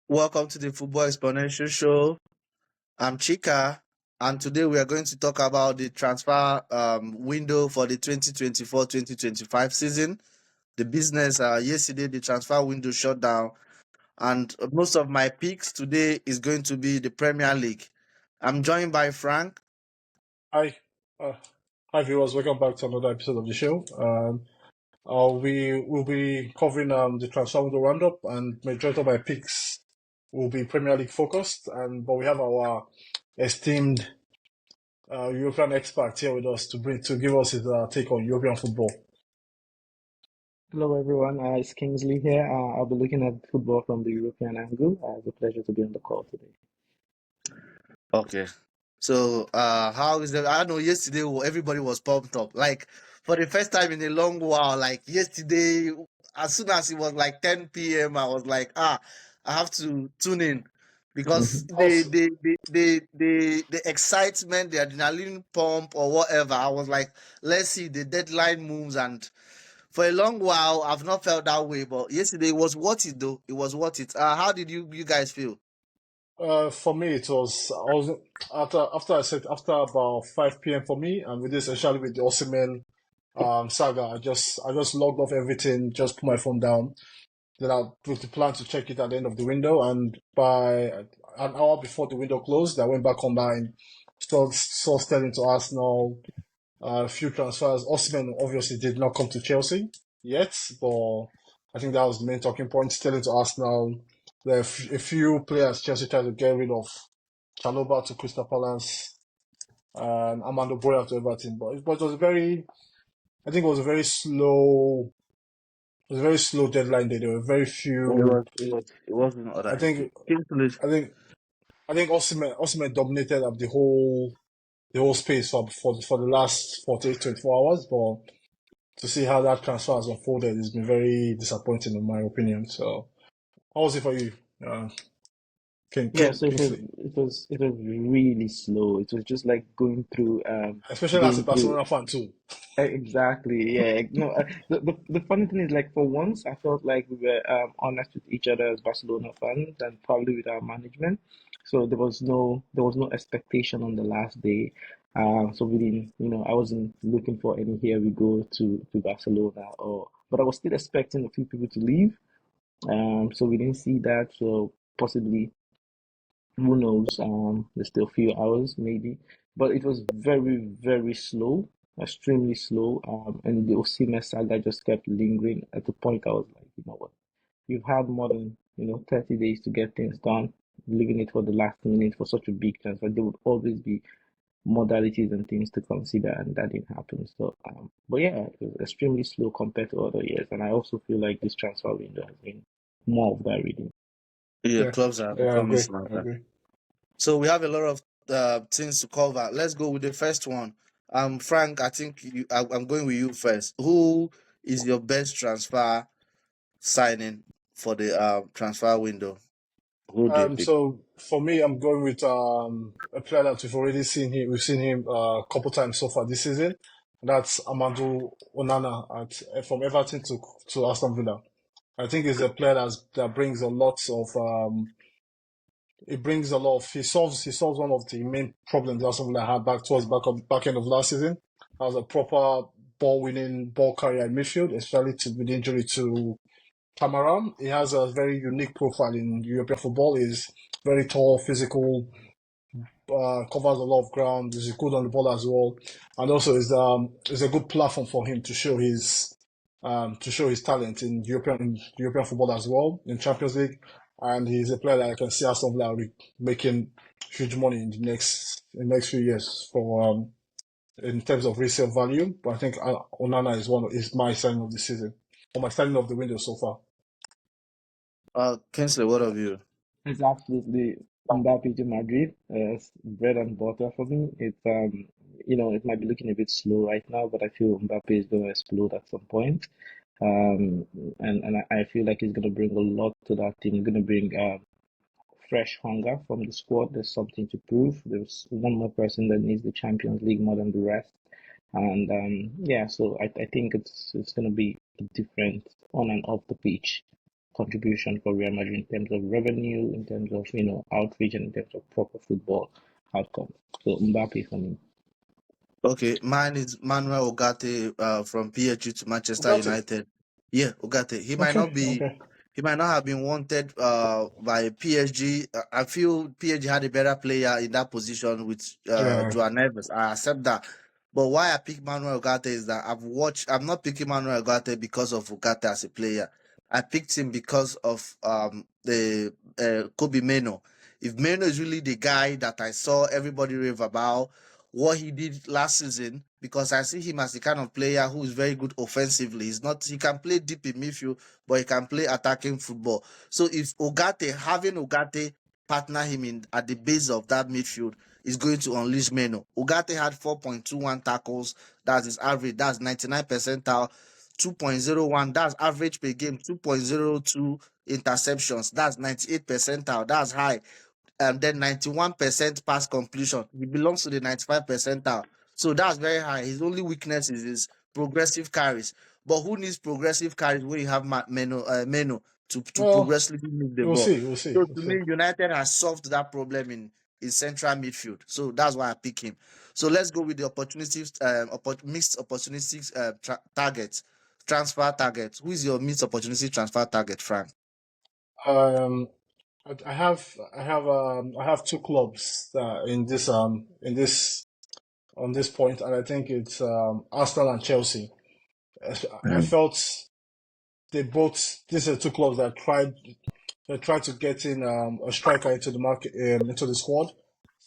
Welcome to the Football Exponential Show. I'm Chika, and today we are going to talk about the transfer window for the 2024-2025 season. The business, yesterday, the transfer window shut down, and most of my picks today is going to be the Premier League. I'm joined by Frank. Hi, uh, hi viewers. Welcome back to another episode of the show. We will be covering the transfer window roundup, and majority of my picks will be Premier League focused. But we have our esteemed European expert here with us to give us his take on European football. Hello everyone, it's Kingsley here. I'll be looking at football from the European angle. It's a pleasure to be on the call today. Okay. So, how is it? I know yesterday everybody was pumped up. Like for the first time in a long while. Like yesterday, as soon as it was like 10 p.m., I was like, I have to tune in because Also, the excitement, the adrenaline pump or whatever. I was like, let's see the deadline moves, and for a long while, I've not felt that way. But yesterday was worth it, though. It was worth it. How did you guys feel? for me, I was after about 5 p.m. for me, and with this, especially with the Osimhen saga, I just logged off everything, just put my phone down. Then I with the plan to check it at the end of the window, and by an hour before the window closed, I went back online, saw Sterling to Arsenal, a few transfers. Osimhen obviously did not come to Chelsea yet, but I think that was the main talking point. Sterling to Arsenal. There are a few players Chelsea tried to get rid of. Chalobah to Crystal Palace and Amando Boya to Everton, but it was I think it was a very slow. It was a very slow deadline day. There were very few. It wasn't all I right. think Kingsley. I think I think Osimhen dominated up the whole space for the last 48, 24 hours. But to see how that transfer has unfolded has been very disappointing in my opinion. So how was it for you, Yeah, so it was Kingsley? it was it was really slow. It was just like Especially as a going through. Barcelona fan too. Exactly, yeah. No, the funny thing is, like, for once, I felt like we were honest with each other as Barcelona fans and probably with our management. So there was no expectation on the last day. So we didn't, I wasn't looking for any here we go to Barcelona, but I was still expecting a few people to leave. So we didn't see that. So possibly, who knows? There's still a few hours maybe, but it was very, very slow, extremely slow. And the Osimhen saga just kept lingering. At the point, I was like, you know what? You've had more than 30 days to get things done. Leaving it for the last minute for such a big transfer, there would always be modalities and things to consider, and that didn't happen. So, but yeah, it was extremely slow compared to other years, and I also feel like this transfer window has been more of that reading. Yeah, Yeah, clubs are yeah, I becoming agree. I smarter. agree. So we have a lot of things to cover. Let's go with the first one. Frank, I think I'm going with you first. Who is your best transfer signing for the transfer window? Who do you pick? So for me, I'm going with a player that we've already seen him. We've seen him a couple times so far this season. That's Amadou Onana from Everton to Aston Villa. I think he's a player that brings a lot of he solves one of the main problems Aston Villa had back end of last season. As a proper ball winning ball carrier in midfield, especially with injury to Cameron. He has a very unique profile in European football. He's very tall, physical, covers a lot of ground. He's good on the ball as well, and also is a good platform for him to show his talent in European football as well in Champions League. And he's a player that I can see Aston Villa making huge money in the next few years in terms of resale value. But I think Onana is my signing of the season or my signing of the window so far. Kingsley, what of you? It's absolutely Mbappe to Madrid. It's bread and butter for me. It might be looking a bit slow right now, but I feel Mbappe is going to explode at some point. Um, and I feel like he's going to bring a lot to that team. He's going to bring fresh hunger from the squad. There's something to prove. There's one more person that needs the Champions League more than the rest. And yeah, so I think it's going to be different on and off the pitch. contribution for Real Madrid in terms of revenue, in terms of outreach, and in terms of proper football outcome. So Mbappe for me. Okay, mine is Manuel Ugarte from PSG to Manchester Ugarte. United. Yeah, Ugarte. He might not Okay, be. okay. He might not have been wanted by PSG. I feel PSG had a better player in that position with Yeah. Joao Neves. I accept that. But why I pick Manuel Ugarte is that I'm not picking Manuel Ugarte because of Ugarte as a player. I picked him because of the Kobe Meno. If Meno is really the guy that I saw everybody rave about, what he did last season, because I see him as the kind of player who is very good offensively. He can play deep in midfield, but he can play attacking football. So if having Ugarte partner him in at the base of that midfield is going to unleash Meno. Ugarte had 4.21 tackles, that's his average, that's 99 percentile, 2.01, that's average per game, 2.02 interceptions, that's 98 percentile, that's high. And then 91% pass completion. He belongs to the 95 percentile. So that's very high. His only weakness is his progressive carries. But who needs progressive carries when you have Meno to Well, progressively move the we'll ball? see. We'll see. So We'll to see. me, United has solved that problem in central midfield. So that's why I pick him. So let's go with the opportunities, mixed opportunities targets, transfer target. Who is your mixed opportunity transfer target, Frank? Um, I have two clubs in this on this point, and I think it's Arsenal and Chelsea. I felt these are two clubs that tried to get in a striker into the market, into the squad.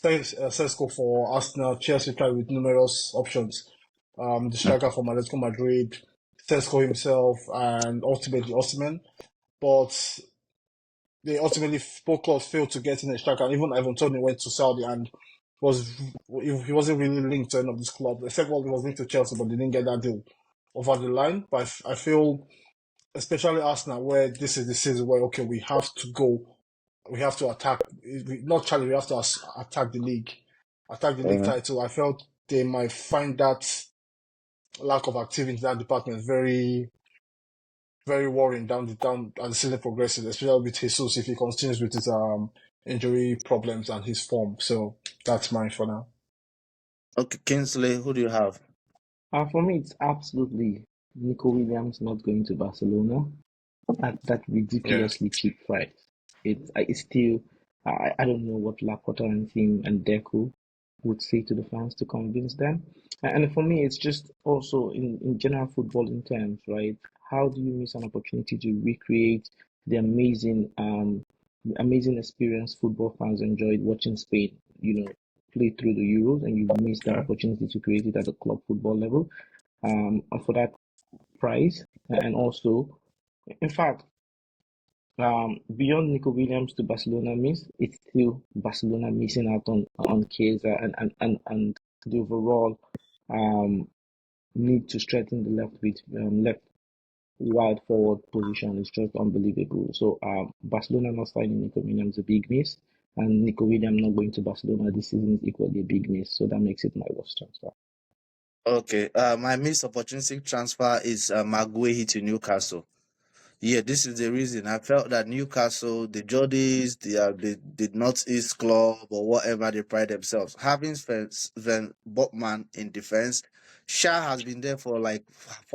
Sesko for Arsenal, Chelsea tried with numerous options. The striker from Atletico Madrid, Sesko himself, and ultimately Osimhen. But they ultimately both clubs failed to get in a striker. And even Ivan Toney went to Saudi and he wasn't really linked to any of this club. Except he was linked to Chelsea, but they didn't get that deal over the line. But I feel, especially Arsenal, where this is the season where okay, we have to attack. Not challenge. We have to attack the league title. I felt they might find that lack of activity in that department very, very worrying down as the season progresses, especially with Jesus if he continues with his injury problems and his form. So that's mine for now. Okay, Kingsley, who do you have? For me, it's absolutely Nico Williams not going to Barcelona at that ridiculously cheap price. It's still, I don't know what Laporta and team and Deco would say to the fans to convince them. And for me, it's just also in general footballing terms, right? How do you miss an opportunity to recreate the amazing experience football fans enjoyed watching Spain, play through the Euros, and you miss that opportunity to create it at a club football level, and for that price, and also, in fact, beyond Nico Williams to Barcelona miss, it's still Barcelona missing out on Chiesa and the overall need to strengthen the left wide forward position is just unbelievable. So Barcelona not signing Nico Williams a big miss, and Nico Williams not going to Barcelona this season is equally a big miss. So that makes it my worst transfer. Okay, my missed opportunity transfer is Maguire to Newcastle. Yeah, this is the reason. I felt that Newcastle, the Geordies, the Northeast Club or whatever they pride themselves, having Sven Botman in defense, Shah has been there for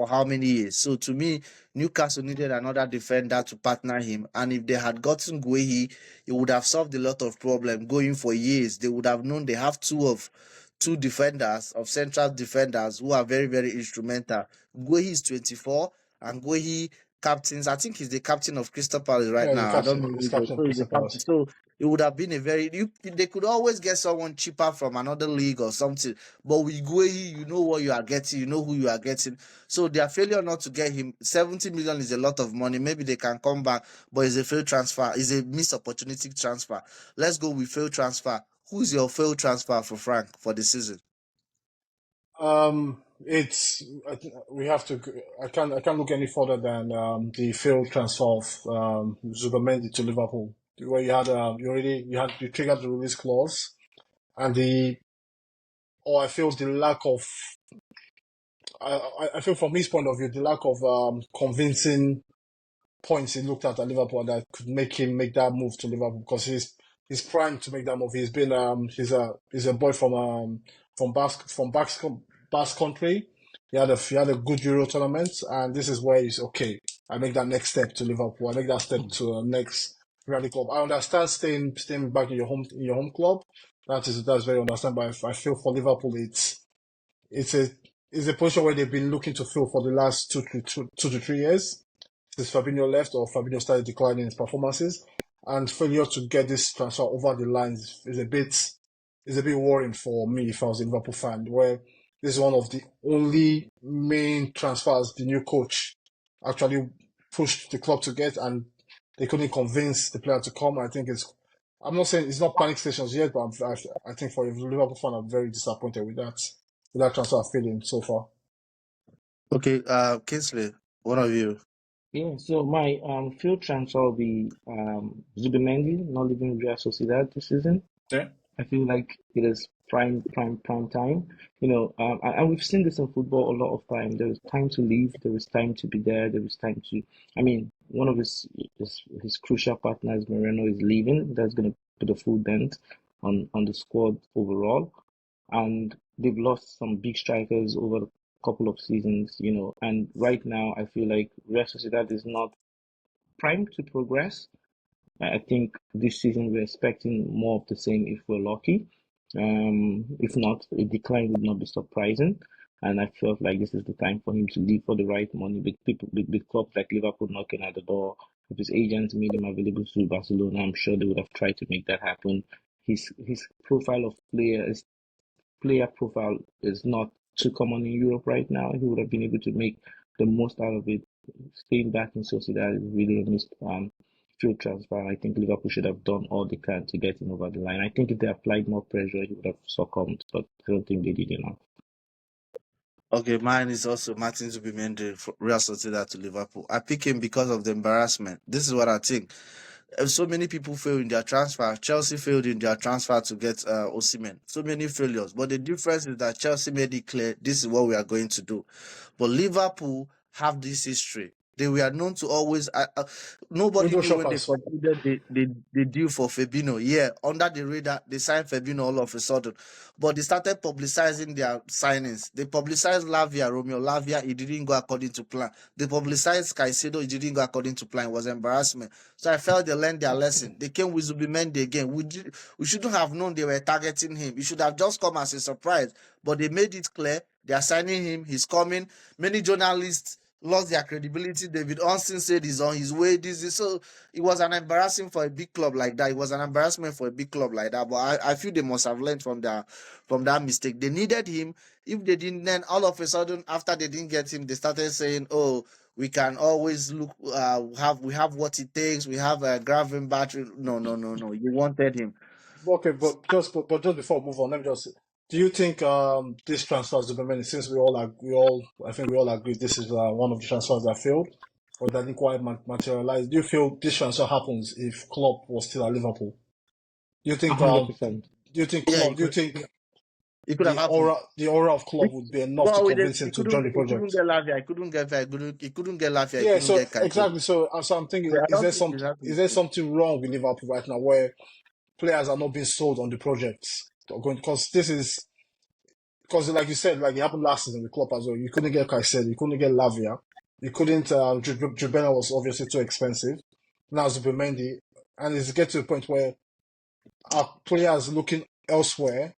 how many years? So to me, Newcastle needed another defender to partner him, and if they had gotten Guehi, it would have solved a lot of problem going for years. They would have known they have two defenders of central defenders who are very very instrumental. Guehi is 24, and Guehi captains. I think he's the captain of Crystal Palace right Yeah, the now. I don't captain. know He's who he is. captain of So he's the Crystal captain. Palace. So it would have been they could always get someone cheaper from another league or something. But with Guehi, you know what you are getting, you know who you are getting. So their failure not to get him, 70 million is a lot of money. Maybe they can come back, but it's a failed transfer. It's a missed opportunity transfer. Let's go with failed transfer. Who's your failed transfer for Frank for the season? We have to. I can't look any further than the failed transfer of Zubimendi to Liverpool, where you triggered the release clause, and I feel the lack of. I feel from his point of view, the lack of convincing points he looked at Liverpool that could make him make that move to Liverpool because he's primed to make that move. He's a boy from Basque country. He had a good Euro tournament, and this is where he's okay. I make that next step to Liverpool. I make that step to next Premier League club. I understand staying back in your home club. That's very understandable. I feel for Liverpool, it's a it's a position where they've been looking to fill for the last 2 to 3 years since Fabinho left or Fabinho started declining his performances, and failure to get this transfer over the line is a bit worrying for me if I was a Liverpool fan. Where this is one of the only main transfers the new coach actually pushed the club to get, and they couldn't convince the player to come. I'm not saying it's not panic stations yet, but I think for a Liverpool fan, I'm very disappointed with that transfer feeling so far. Okay, Kingsley, what of you? Yeah, so my field transfer will be Zubimendi not leaving Real Sociedad this season. Yeah. I feel like it is prime time. And we've seen this in football a lot of time. There is time to leave. There is time to be there. There is time to. I mean, one of his crucial partners, Moreno, is leaving. That's going to put a full dent on the squad overall, and they've lost some big strikers over a couple of seasons. And right now I feel like Real Sociedad is not primed to progress. I think this season we're expecting more of the same if we're lucky. If not, a decline would not be surprising. And I felt like this is the time for him to leave for the right money with clubs like Liverpool knocking at the door. If his agents made him available to Barcelona, I'm sure they would have tried to make that happen. His profile of player profile is not too common in Europe right now. He would have been able to make the most out of it. Staying back in Sociedad is really a missed field transfer. I think Liverpool should have done all they can to get him over the line. I think if they applied more pressure, he would have succumbed, but I don't think they did enough. Okay, mine is also Martin Zubimendi from Real Sociedad to Liverpool. I pick him because of the embarrassment. This is what I think. So many people failed in their transfer. Chelsea failed in their transfer to get Osimhen. So many failures. But the difference is that Chelsea made it clear this is what we are going to do. But Liverpool have this history. They were known to always. Nobody Window knew when they shoppers. concluded the deal for Fabinho. Yeah, under the radar, they signed Fabinho all of a sudden. But they started publicizing their signings. They publicized Romeo Lavia. It didn't go according to plan. They publicized Caicedo. It didn't go according to plan. It was embarrassment. So I felt they learned their lesson. They came with Zubimendi again. We shouldn't have known they were targeting him. It should have just come as a surprise. But they made it clear they are signing him. He's coming. Many journalists lost their credibility. David Austin said he's on his way. So it was an embarrassing for a big club like that. It was an embarrassment for a big club like that. But I feel they must have learned from that mistake. They needed him. If they didn't, then all of a sudden, after they didn't get him, they started saying, "Oh, we can always look. We have what it takes. We have a Graven battery." No. You wanted him. Okay, but just before we move on, let me just. Do you think this transfer to Zubimendi, since I think we all agree this is one of the transfers that failed or that didn't quite materialize? Do you feel this transfer happens if Klopp was still at Liverpool? Do you think 100%. It could have happened. the aura of Klopp would be enough to convince him to join the project? He couldn't get Lavia. He couldn't get Lavia. Yeah, so exactly. So I'm thinking, is there something wrong with Liverpool right now where players are not being sold on the projects? Because like you said, like it happened last season with Klopp as well. You couldn't get Caicedo, you couldn't get Lavia, you couldn't. Jubena was obviously too expensive. Now Zubimendi, and it's get to the point where our players looking elsewhere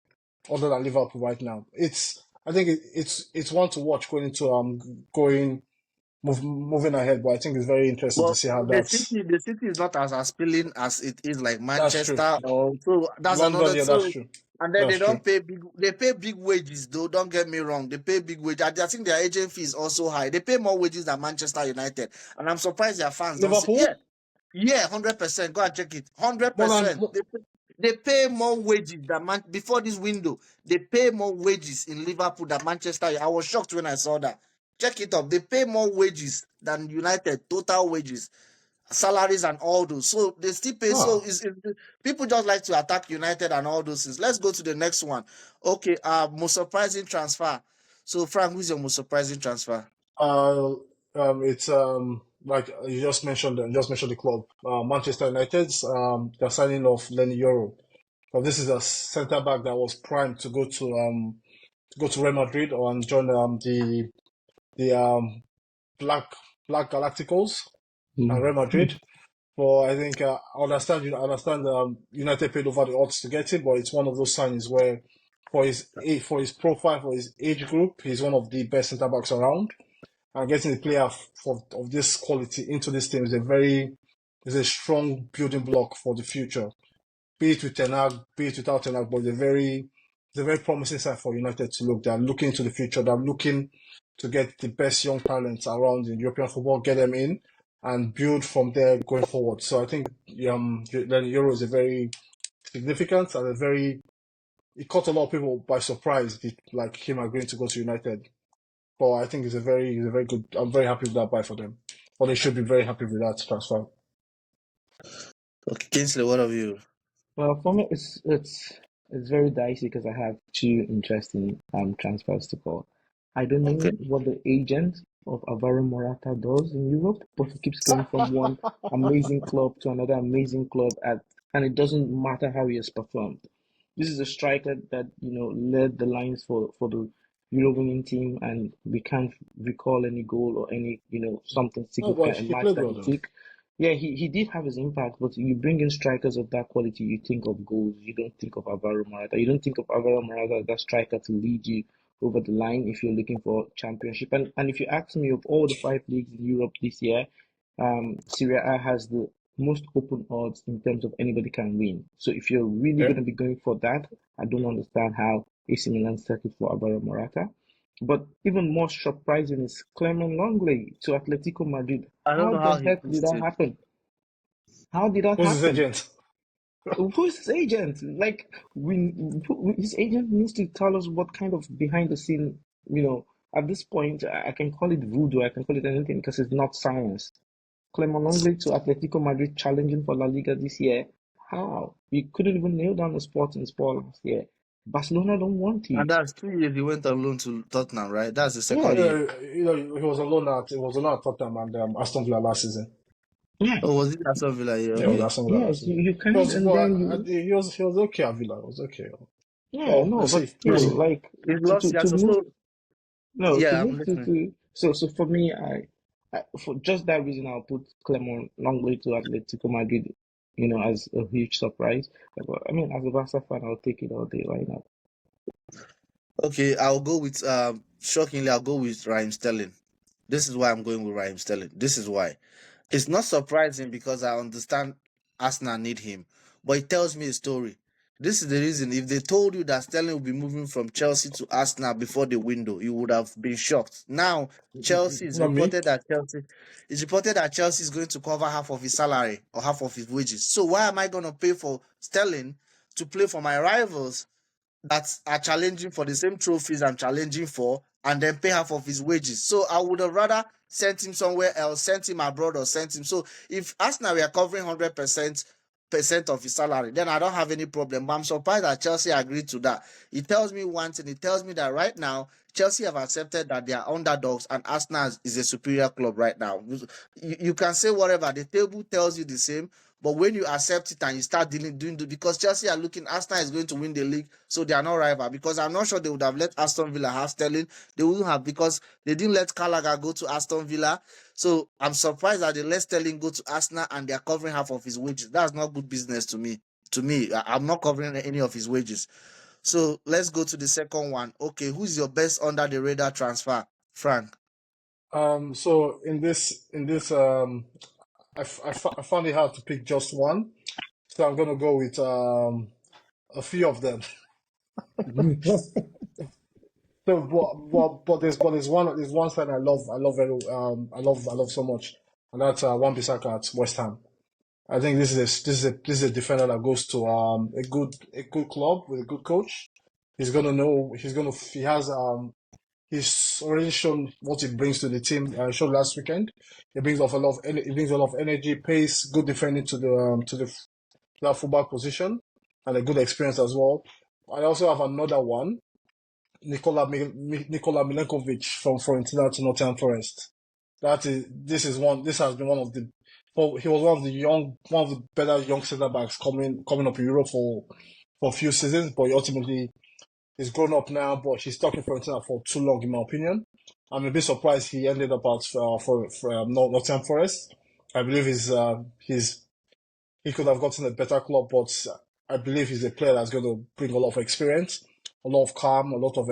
other than Liverpool right now. I think it's one to watch moving ahead, but I think it's very interesting to see how the city is not as appealing as it is like Manchester that's London, another. yeah, that's true. And then they pay big wages though. Don't get me wrong, they pay big wages. I think their agent fee is also high. They pay more wages than Manchester United, and I'm surprised their fans Liverpool? don't. Yeah, 100%. Go and check it. 100%. They pay more wages than before this window. They pay more wages in Liverpool than Manchester. I was shocked when I saw that. Check it up. They pay more wages than United, total wages, salaries, and all those. So they still pay. So people just like to attack United and all those things. Let's go to the next one. Okay, most surprising transfer. So Frank, who's your most surprising transfer? It's like you just mentioned the club, Manchester United's they're signing off Lenny Yoro. So this is a centre back that was primed to go to Real Madrid and join the Black Galacticos and Real Madrid. But I think I understand United paid over the odds to get him, but it's one of those signings where for his profile, for his age group, he's one of the best centre backs around. And getting a player of this quality into this team is a strong building block for the future. Be it with Ten Hag, be it without Ten Hag, but it's a very promising sign for United to look. They're looking into the future. They're looking to get the best young talents around in European football, get them in, and build from there going forward. So I think the Euro is a very significant and it caught a lot of people by surprise, like him agreeing to go to United. But I think it's a very good. I'm very happy with that buy for them. Or they should be very happy with that transfer. Okay, Kingsley, what of you? Well, for me, it's very dicey because I have two interesting transfers to call. I don't know Okay. what the agent of Alvaro Morata does in Europe, but he keeps going from one amazing club to another amazing club and it doesn't matter how he has performed. This is a striker that, led the lines for the Euro winning team, and we can't recall any goal or any, something Oh, but significant he match played that well he though. took. Yeah, he did have his impact, but you bring in strikers of that quality, you think of goals, you don't think of Alvaro Morata. You don't think of Alvaro Morata as that striker to lead you over the line if you're looking for championship. And if you ask me, of all the five leagues in Europe this year, Serie A has the most open odds in terms of anybody can win. So if you're really Yeah. going to be going for that, I don't understand how AC Milan settled for Alvaro Morata. But even more surprising is Clement Longley to Atletico Madrid. I don't How know the how he heck did missed that it. happen? How did that Who's his happen? agent? Who's his agent? Like, his agent needs to tell us what kind of behind the scene, at this point, I can call it voodoo, I can call it anything because it's not science. Clement Longley to Atletico Madrid challenging for La Liga this year. How? You couldn't even nail down the spot in sport last year. Barcelona don't want you. And that's 2 years he went on loan to Tottenham, right? That's the Yeah, second year. He was alone at Tottenham and Aston Villa last season. yeah, Oh, was it Aston Villa? Yeah, Yeah, it was okay. Aston Villa last yes. season. You He can't, was, and but then you, he was okay at Villa. It was okay. yeah, Well, no, we'll but see. We'll still, see. like He's to lost. to Yeah, to so, move. so No, to yeah, I'm move listening. so for me, for just that reason, I'll put Clement Longley to Atletico Madrid, as a huge surprise. But, I mean, as a Barca fan, I'll take it all day. Why not? Okay, I'll go with shockingly, I'll go with Raheem Sterling. This is why I'm going with Raheem Sterling. This is why. It's not surprising because I understand Arsenal need him, but it tells me a story. This is the reason. If they told you that Sterling will be moving from Chelsea to Arsenal before the window, you would have been shocked. Now, Chelsea is Not me. reported that Chelsea is going to cover half of his salary or half of his wages. So why am I going to pay for Sterling to play for my rivals that are challenging for the same trophies I'm challenging for, and then pay half of his wages? So I would have rather sent him somewhere else, sent him abroad, or sent him. So if Arsenal were covering 100% of his salary, then I don't have any problem. But I'm surprised that Chelsea agreed to that. It tells me one thing. It tells me that right now Chelsea have accepted that they are underdogs and Arsenal is a superior club right now. You can say whatever. The table tells you the same. But when you accept it and you start doing because Chelsea are looking, Arsenal is going to win the league, so they are not rival. Because I'm not sure they would have let Aston Villa have Sterling. They wouldn't have, because they didn't let Gallagher go to Aston Villa. So I'm surprised that they let Sterling go to Arsenal and they are covering half of his wages. That's not good business to me. I'm not covering any of his wages. So let's go to the second one. Okay, who's your best under the radar transfer, Frank? So in this, I found it hard to pick just one. So I'm gonna go with a few of them. So, there's one side I love so much, and that's Wan-Bissaka at West Ham. I think this is a defender that goes to a good club with a good coach. He's already shown what he brings to the team. Showed last weekend. He brings a lot of energy, pace, good defending to that fullback position, and a good experience as well. I also have another one, Nikola Milenkovic from Fiorentina to Nottingham Forest. This has been one of the. Well, he was one of the better young centre backs coming up in Europe for a few seasons, but ultimately he's grown up now. But he's stuck in Fiorentina for too long, in my opinion. I'm a bit surprised he ended up at for Nottingham Forest. I believe he could have gotten a better club, but I believe he's a player that's going to bring a lot of experience, a lot of calm, a lot of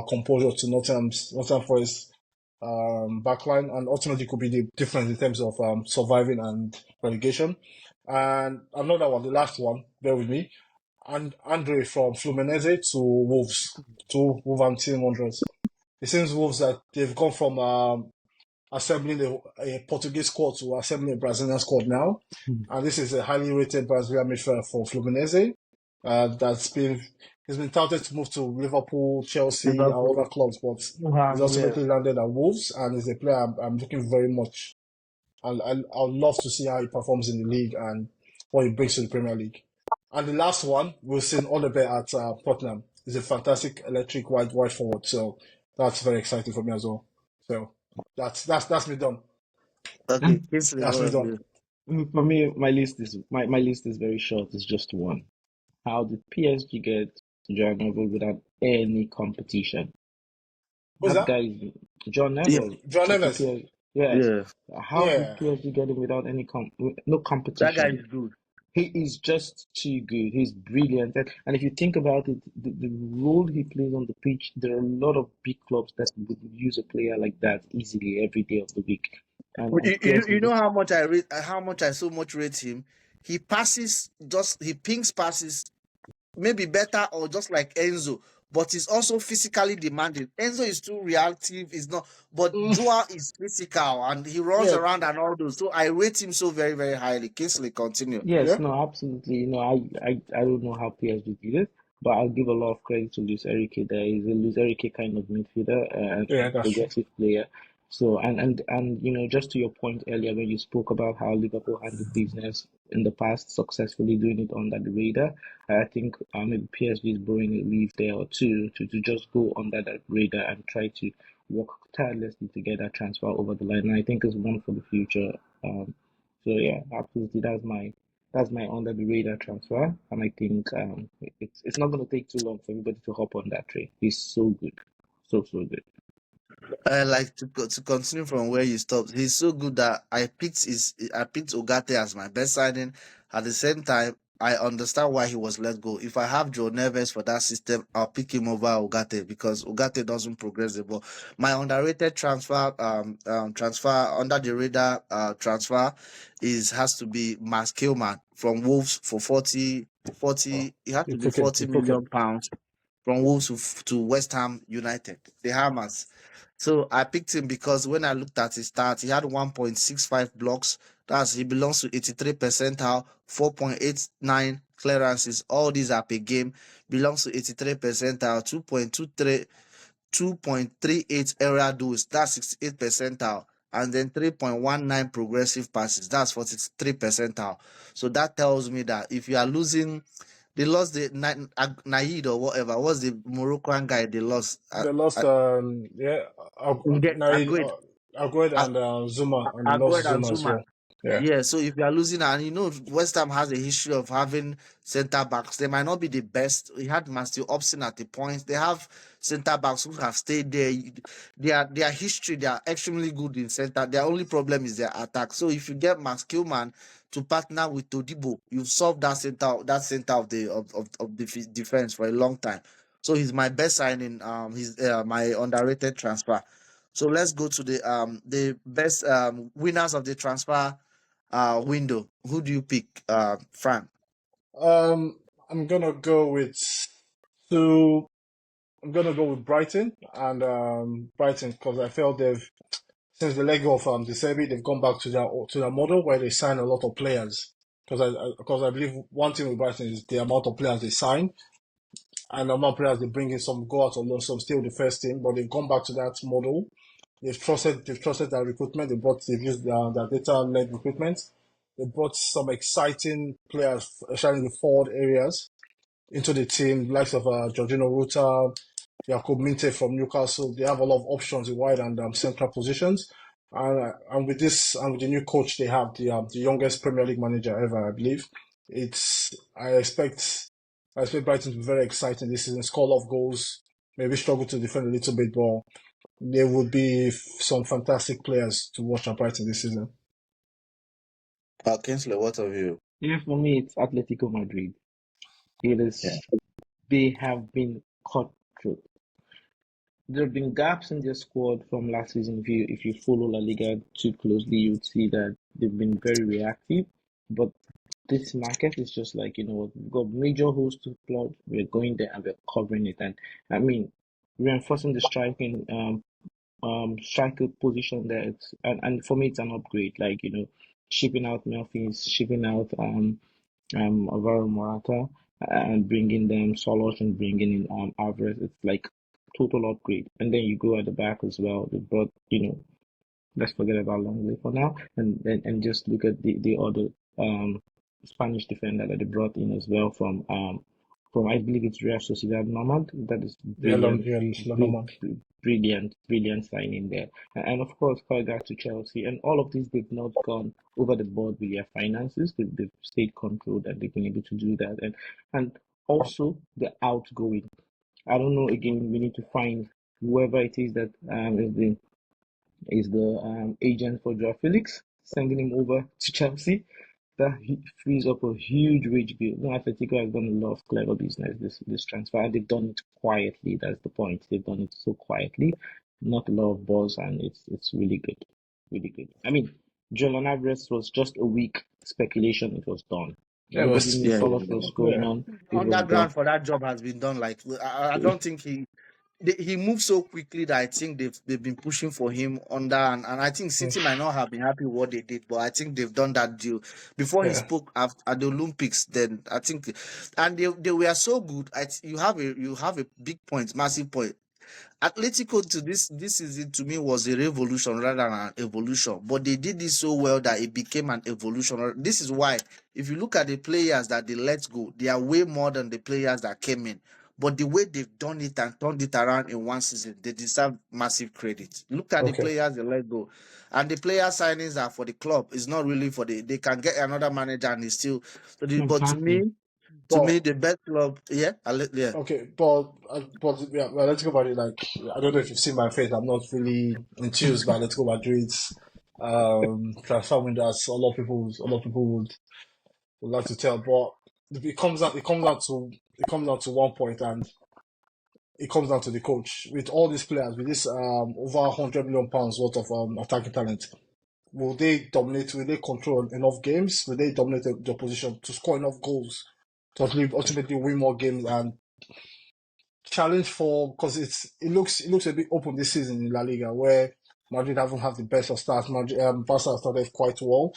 composure to Nottingham Forest backline, and ultimately could be the difference in terms of surviving and relegation. And another one, the last one, bear with me, and Andre from Fluminense to Wolves, to Wolverhampton Wanderers. It seems Wolves that they've gone from assembling a Portuguese squad to assembling a Brazilian squad now. And this is a highly rated Brazilian midfielder for Fluminense. He's been touted to move to Liverpool, Chelsea, and other clubs, but he's ultimately landed at Wolves, and is a player I'm looking very much. I'd love to see how he performs in the league and what he brings to the Premier League. And the last one, Wilson Odobert at Tottenham. He's a fantastic electric wide forward, so that's very exciting for me as well. So that's me done. Okay, That's me done. For me, my list is very short. It's just one. How did PSG get John Neville without any competition? Who's that? Guy is John Neville. Yeah, John Neves. Yes. How did PSG get him without any no competition? That guy is good. He is just too good. He's brilliant. And if you think about it, the role he plays on the pitch, there are a lot of big clubs that would use a player like that easily every day of the week. And You know how much I so much rate him. He pings passes, maybe better or just like Enzo, but he's also physically demanding. Enzo is too reactive, is not, but Joao is physical and he runs around and all those. So I rate him so very, very highly. Kingsley, continue. Yes, no, absolutely. I don't know how PSG did it, but I'll give a lot of credit to Luis Enrique there. He's a Luis Enrique kind of midfielder and progressive player. So and just to your point earlier when you spoke about how Liverpool handled business in the past, successfully doing it under the radar, I think maybe PSG is borrowing a leaf there or two to just go under that radar and try to work tirelessly to get that transfer over the line. And I think it's one for the future. So yeah, absolutely, that's my under the radar transfer, and I think it's not going to take too long for everybody to hop on that train. He's so good, so good. Like to continue from where you stopped. He's so good that I picked Ugarte as my best signing. At the same time, I understand why he was let go. If I have Joe Neves for that system, I'll pick him over Ugarte because Ugarte doesn't progress the ball. My underrated transfer under the radar transfer has to be Max Kilman from Wolves for 40. It had to be 40 million pounds from Wolves to West Ham United, the Hammers. So I picked him because when I looked at his stats, he had 1.65 blocks. He belongs to 83 percentile, 4.89 clearances. All these are per game. Belongs to 83 percentile, 2.38 area duels. That's 68 percentile. And then 3.19 progressive passes. That's 43 percentile. So that tells me that if you are losing, they lost the Naid or whatever. What's the Moroccan guy they lost? Agued and Zuma. And Zuma. Yeah, so if you are losing, and West Ham has a history of having centre backs, they might not be the best. We had Matthew Upson at the point. They have centre backs who have stayed there. Their history, they are extremely good in centre. Their only problem is their attack. So if you get Max Kilman to partner with Todibo, you've solved that center of the defense for a long time. So he's my best signing. He's my underrated transfer. So let's go to the best winners of the transfer window. Who do you pick, Frank? I'm gonna go with Brighton and Brighton because I felt since the leg of De Zerbi, they've gone back to their model where they sign a lot of players. Because I believe one thing with Brighton is the amount of players they sign and the amount of players they bring in. Some go out on loan, some still the first team, but they've gone back to that model. They've trusted their recruitment. They've used their data-led recruitment. They brought some exciting players, especially in the forward areas, into the team, likes of Jorginho Ruta, Jakub Minte from Newcastle. They have a lot of options in wide and central positions. And with this and with the new coach they have, the youngest Premier League manager ever, I believe. I expect Brighton to be very exciting this season. Score a lot of goals, maybe struggle to defend a little bit, but there would be some fantastic players to watch at Brighton this season. Kingsley, what of you? Yeah, for me, it's Atletico Madrid. It is, they have been cutthroat. There have been gaps in their squad from last season. If you follow La Liga too closely, you'd see that they've been very reactive. But this market is just like, we've got major holes to plug. We're going there and we're covering it. And I mean, reinforcing the striker position there. And for me, it's an upgrade. Like, shipping out Memphis, shipping out Alvaro Morata, and bringing them Solos and bringing in Alvarez. It's like total upgrade. And then you go at the back as well. They brought, let's forget about Longley for now, and just look at the other Spanish defender that they brought in as well from I believe it's Real Sociedad Nomad. That is brilliant signing there. And of course, Kaga's to Chelsea, and all of these they've not gone over the board with their finances. They've stayed controlled and they've been able to do that. And also the outgoing. I don't know. Again, we need to find whoever it is that is the agent for Joao Felix, sending him over to Chelsea. That frees up a huge wage bill. Atletico has done a lot of clever business this transfer, and they've done it quietly. That's the point. They've done it so quietly, not a lot of buzz, and it's really good, really good. I mean, Julian Alvarez was just a week speculation. It was done. Everybody knew all of what's going on. Underground for that job has been done. Like I don't think he moved so quickly that I think they've been pushing for him under, and I think City might not have been happy with what they did, but I think they've done that deal before he spoke at the Olympics. Then I think, and they were so good. You have a big point, massive point. Atletico to this season to me was a revolution rather than an evolution, but they did this so well that it became an evolution. This is why if you look at the players that they let go, they are way more than the players that came in. But the way they've done it and turned it around in one season, they deserve massive credit. Look at the players they let go. And the player signings are for the club. It's not really for they can get another manager and it's still. But to me, the best club, Okay, but let's go about it. Like, I don't know if you've seen my face. I'm not really enthused by Let's Go Madrid's transfer window, as a lot of people would like to tell. But it comes down to one point, and it comes down to the coach. With all these players, with this over £100 million worth of attacking talent, will they dominate? Will they control enough games? Will they dominate the opposition to score enough goals to ultimately win more games and challenge for? Because it looks a bit open this season in La Liga, where Madrid haven't had the best of starts. Barca started quite well.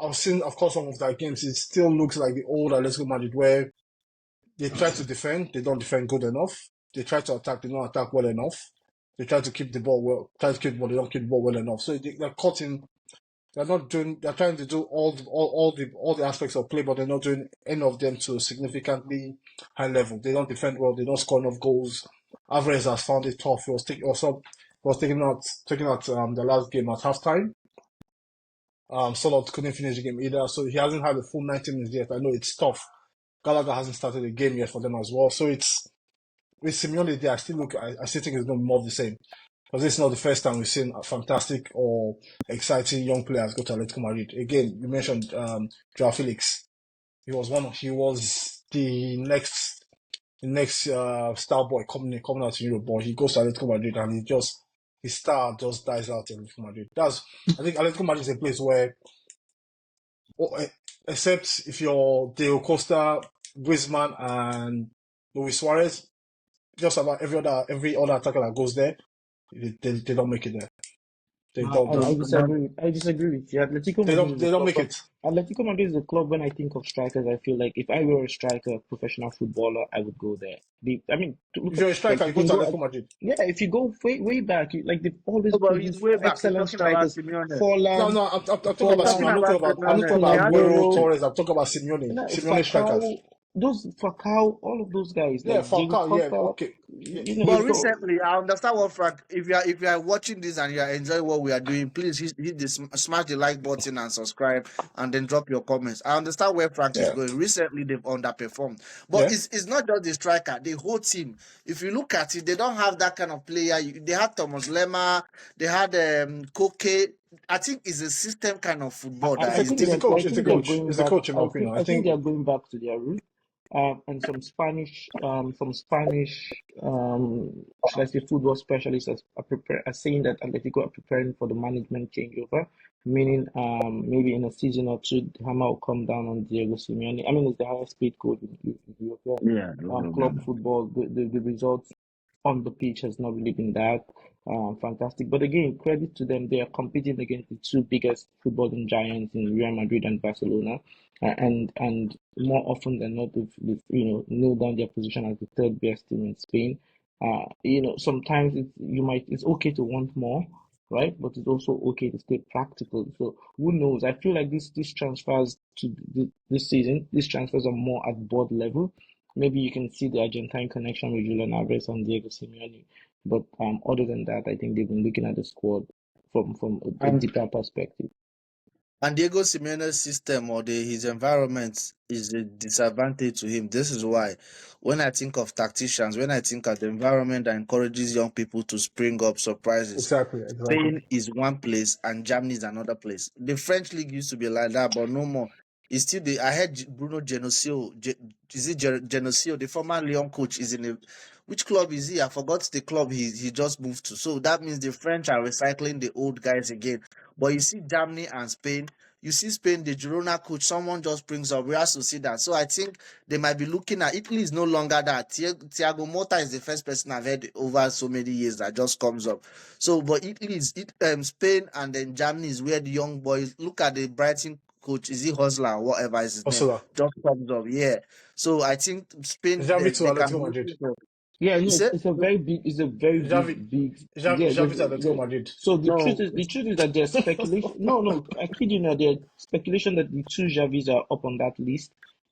I've seen, of course, some of their games. It still looks like the old Atletico Madrid, where they try to defend, they don't defend good enough. They try to attack, they don't attack well enough. They try to keep the ball they don't keep the ball well enough. So they're caught in. They're trying to do all the aspects of play, but they're not doing any of them to a significantly high level. They don't defend well. They don't score enough goals. Alvarez has found it tough. He was taking out the last game at halftime. Solot couldn't finish the game either, so he hasn't had the full 90 minutes yet. I know it's tough. Gallagher hasn't started the game yet for them as well. So it's with Simeone there. I still think it's going to be more of the same. Because it's not the first time we've seen fantastic or exciting young players go to Atletico Madrid. Again, you mentioned Joao Felix. He was the next star boy coming out to Europe, but he goes to Atletico Madrid and his star just dies out in Atletico Madrid. I think Atletico Madrid is a place where, except if you're Diego Costa, Griezmann, and Luis Suarez, just about every other attacker that goes there, they don't make it there. I disagree with you. Atletico Madrid they don't make it. Atletico Madrid is a club. When I think of strikers, I feel like if I were a striker, a professional footballer, if you're a striker, you go to Atletico Madrid. Yeah, if you go way back, they've always produced excellent strikers. Forlan. No, I'm talking about Simeone. I'm not talking about Aguero, Torres. I'm talking about Simeone. Simeone strikers. those Falcao, all of those guys Yeah, like Diego Falcao. Yeah, Costa, okay. Yeah, But so recently, I understand what Frank. If you are watching this and you are enjoying what we are doing, please hit the smash the like button and subscribe, and then drop your comments. I understand where Frank is yeah, going. Recently, they've underperformed, but yeah. it's not just the striker. The whole team. If you look at it, they don't have that kind of player. They had Thomas Lemar, they had Koke. I think it's a system kind of football I, that I is think It's the that difficult. I coach. It's the think they're coach. going It's the back. coach, in my opinion. I I think think they're going back to their roots. And some Spanish should I say football specialists are saying that Atletico are preparing for the management changeover, meaning maybe in a season or two the hammer will come down on Diego Simeone. I mean, it's the highest paid coach in European Yeah. club football. The results on the pitch has not really been that fantastic. But again, credit to them, they are competing against the two biggest footballing giants in Real Madrid and Barcelona, and more often than not, they've nailed down their position as the third best team in Spain. Sometimes it's okay to want more, right? But it's also okay to stay practical. So who knows? I feel like these transfers this season, these transfers are more at board level. Maybe you can see the Argentine connection with Julian Alvarez and Diego Simeone. But other than that, I think they've been looking at the squad from a And deeper perspective. And Diego Simeone's system or his environment is a disadvantage to him. This is why, when I think of tacticians, when I think of the environment that encourages young people to spring up surprises, exactly. Spain is one place and Germany is another place. The French league used to be like that, but no more. It's still the. I heard Bruno Genesio. Is it Genesio, the former Lyon coach, is in a. Which club is he? I forgot the club he just moved to. So that means the French are recycling the old guys again. But you see Germany and Spain, you see Spain, the Girona coach, someone just brings up. We have to see that. So I think they might be looking at Italy is no longer that. Thiago Motta is the first person I've heard over so many years that just comes up. So, but Italy is Spain and then Germany is where the young boys look at the Brighton coach. Is he Hosler or whatever is his name? Osula. Just comes up. Yeah. So I think Spain Xavi to they can Atletico be Madrid. looking for. Yeah, You no, say it's a very big, Xavi, yeah. Xavi to Atletico Madrid. So no. the truth is that there's speculation. No, I kid you not. There's speculation that the two Javis are up on that list.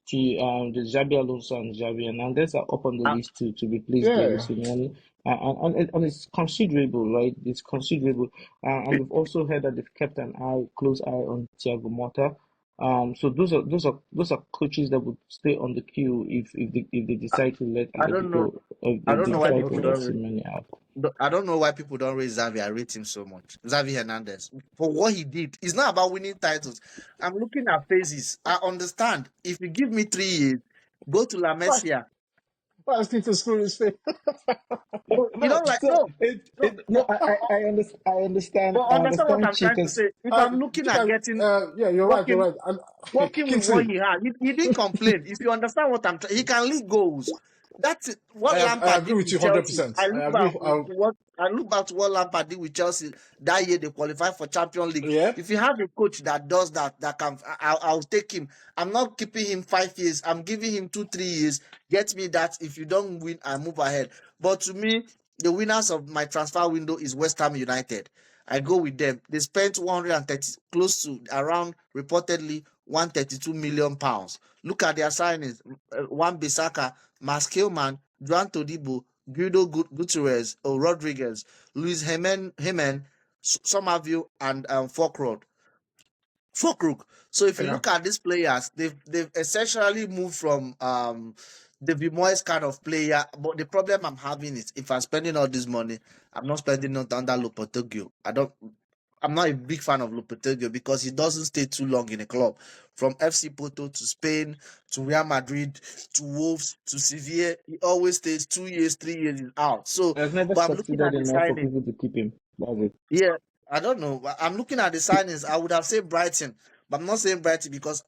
The Xabi Alonso and Xavi Hernandez are up on the Uh, list to replace Diego Yeah, Simeone, and it's considerable, right? It's considerable, and we've also heard that they've kept an close eye on Thiago Motta. So those are coaches that would stay on the queue if they decide to let I don't know. Atletico, if I they don't know why decide to people okay. let don't. Simeone out. I don't know why people don't rate Xavi. I rate him so much. Xavi Hernandez for what he did. It's not about winning titles. I'm looking at phases. I understand. If you give me 3 years, go to La Why? Masia. Why is Stephen screw his face? You No, don't like so no, no. no, I understand. But I understand what understand I'm trying to Chica's. say. If I'm looking at Chica, getting yeah, you're right. You're working right. And working with what Kingsley, he had, he didn't complain. If you understand what I'm trying, he can lead goals. That's it. What I Lampard agree did with with you 100%. Chelsea. I look I back agree. what I look back to what Lampard did with Chelsea that year. They qualified for Champions League. Yeah, If you have a coach that does that, that can, I'll take him. I'm not keeping him 5 years. I'm giving him 2-3 years. Get me that. If you don't win, I move ahead. But to me, the winners of my transfer window is West Ham United. I go with them. They spent 130, close to around reportedly 132 million pounds. Look at their signings: Wan Bissaka, Mas Kilman, Juan Todibo, Guido Gutierrez, Rodriguez, Luis Jimen, Somerville, and Fulkrug. So if you yeah. look at these players, they've essentially moved from David Moyes kind of player. But the problem I'm having is if I'm spending all this money, I'm not spending it under Lopetegui. I'm not a big fan of Lopetegui because he doesn't stay too long in a club. From FC Porto to Spain to Real Madrid to Wolves to Sevilla, he always stays 2 years, 3 years he's out. So, Has never but I'm looking succeeded at the enough for signing. people to keep him. That's it. Yeah, I don't know. I'm looking at the signings. I would have said Brighton, but I'm not saying Brighton because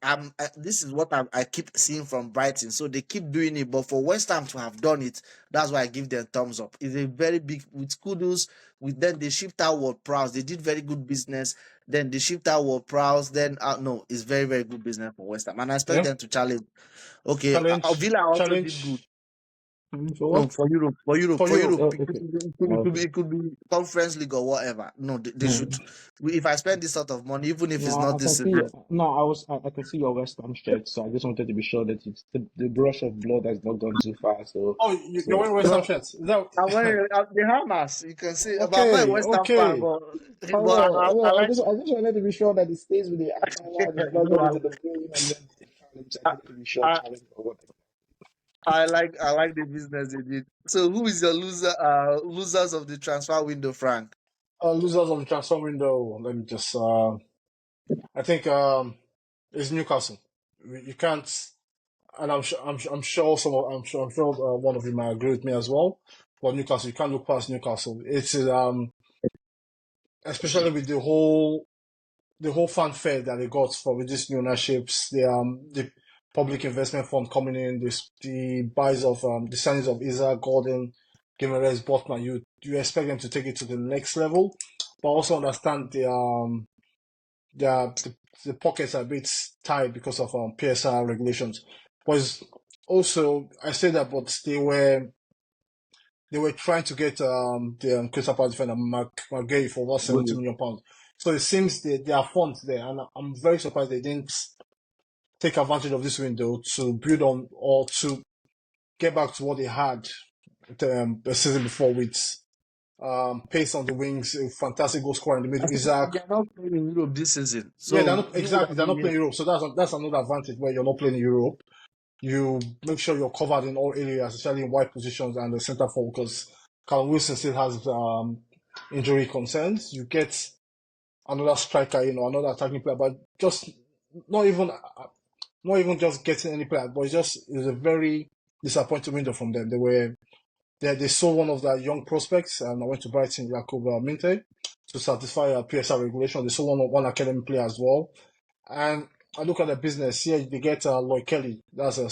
this is what I keep seeing from Brighton. So they keep doing it, but for West Ham to have done it, that's why I give them thumbs up. It's a very big with kudos. With then they shipped out Ward Prowse. They did very good business. Then they shipped out Ward Prowse. Then no, it's very very good business for West Ham, and I expect Yeah. them to challenge. Okay, Challenge, Villa also did good. challenge. For No, what? for Europe, For Oh, Europe. It okay. it could be Conference League or whatever. No, they should. Hmm. If I spend this sort of money, even if No, it's I not can this see. season, No, I can see your West Ham shirt, so I just wanted to be sure that the brush of blood has not gone too far. Oh, you're So wearing West Ham no, shirts. Is that I'm wearing the Hamas. You can see, but I'm not a okay? West Ham fan, Okay. but Oh, I no, like. I just wanted to be sure that it stays with the afterward. It's not going No, into the brain and then the challenge. I I, needed to be sure I, challenge or what. I like the business they did. So, who is your losers of the transfer window, Frank? Losers of the transfer window. Let me just. I think it's Newcastle. You can't, and I'm sure I'm sure one of you might agree with me as well. But Newcastle, you can't look past Newcastle. It's especially with the whole fanfare that they got for with these new ownerships, the public investment fund coming in, the buys of the signings of Isa, Gordon, Gimenez, Botman. You expect them to take it to the next level, but also understand the the pockets are a bit tight because of PSR regulations. But also I say that, but they were trying to get the Crystal Palace defender McGay for about £70 million. So it seems there are funds there, and I'm very surprised they didn't take advantage of this window to build on or to get back to what they had the season before with pace on the wings, a fantastic goal scorer in the middle, Isaac. They're not playing in Europe this season, Yeah, they're so not you would exactly. have They're been not here. playing Europe, so that's another advantage where you're not playing in Europe. You make sure you're covered in all areas, especially in wide positions and the centre forward, because Callum Wilson still has injury concerns. You get another striker, another attacking player, but just not even not even just getting any player, but it's a very disappointing window from them. They sold one of their young prospects, and I went to Brighton, Jakub Minte, to satisfy a PSR regulation. They sold one academy player as well, and I look at the business here. They get Lloyd Kelly. That's a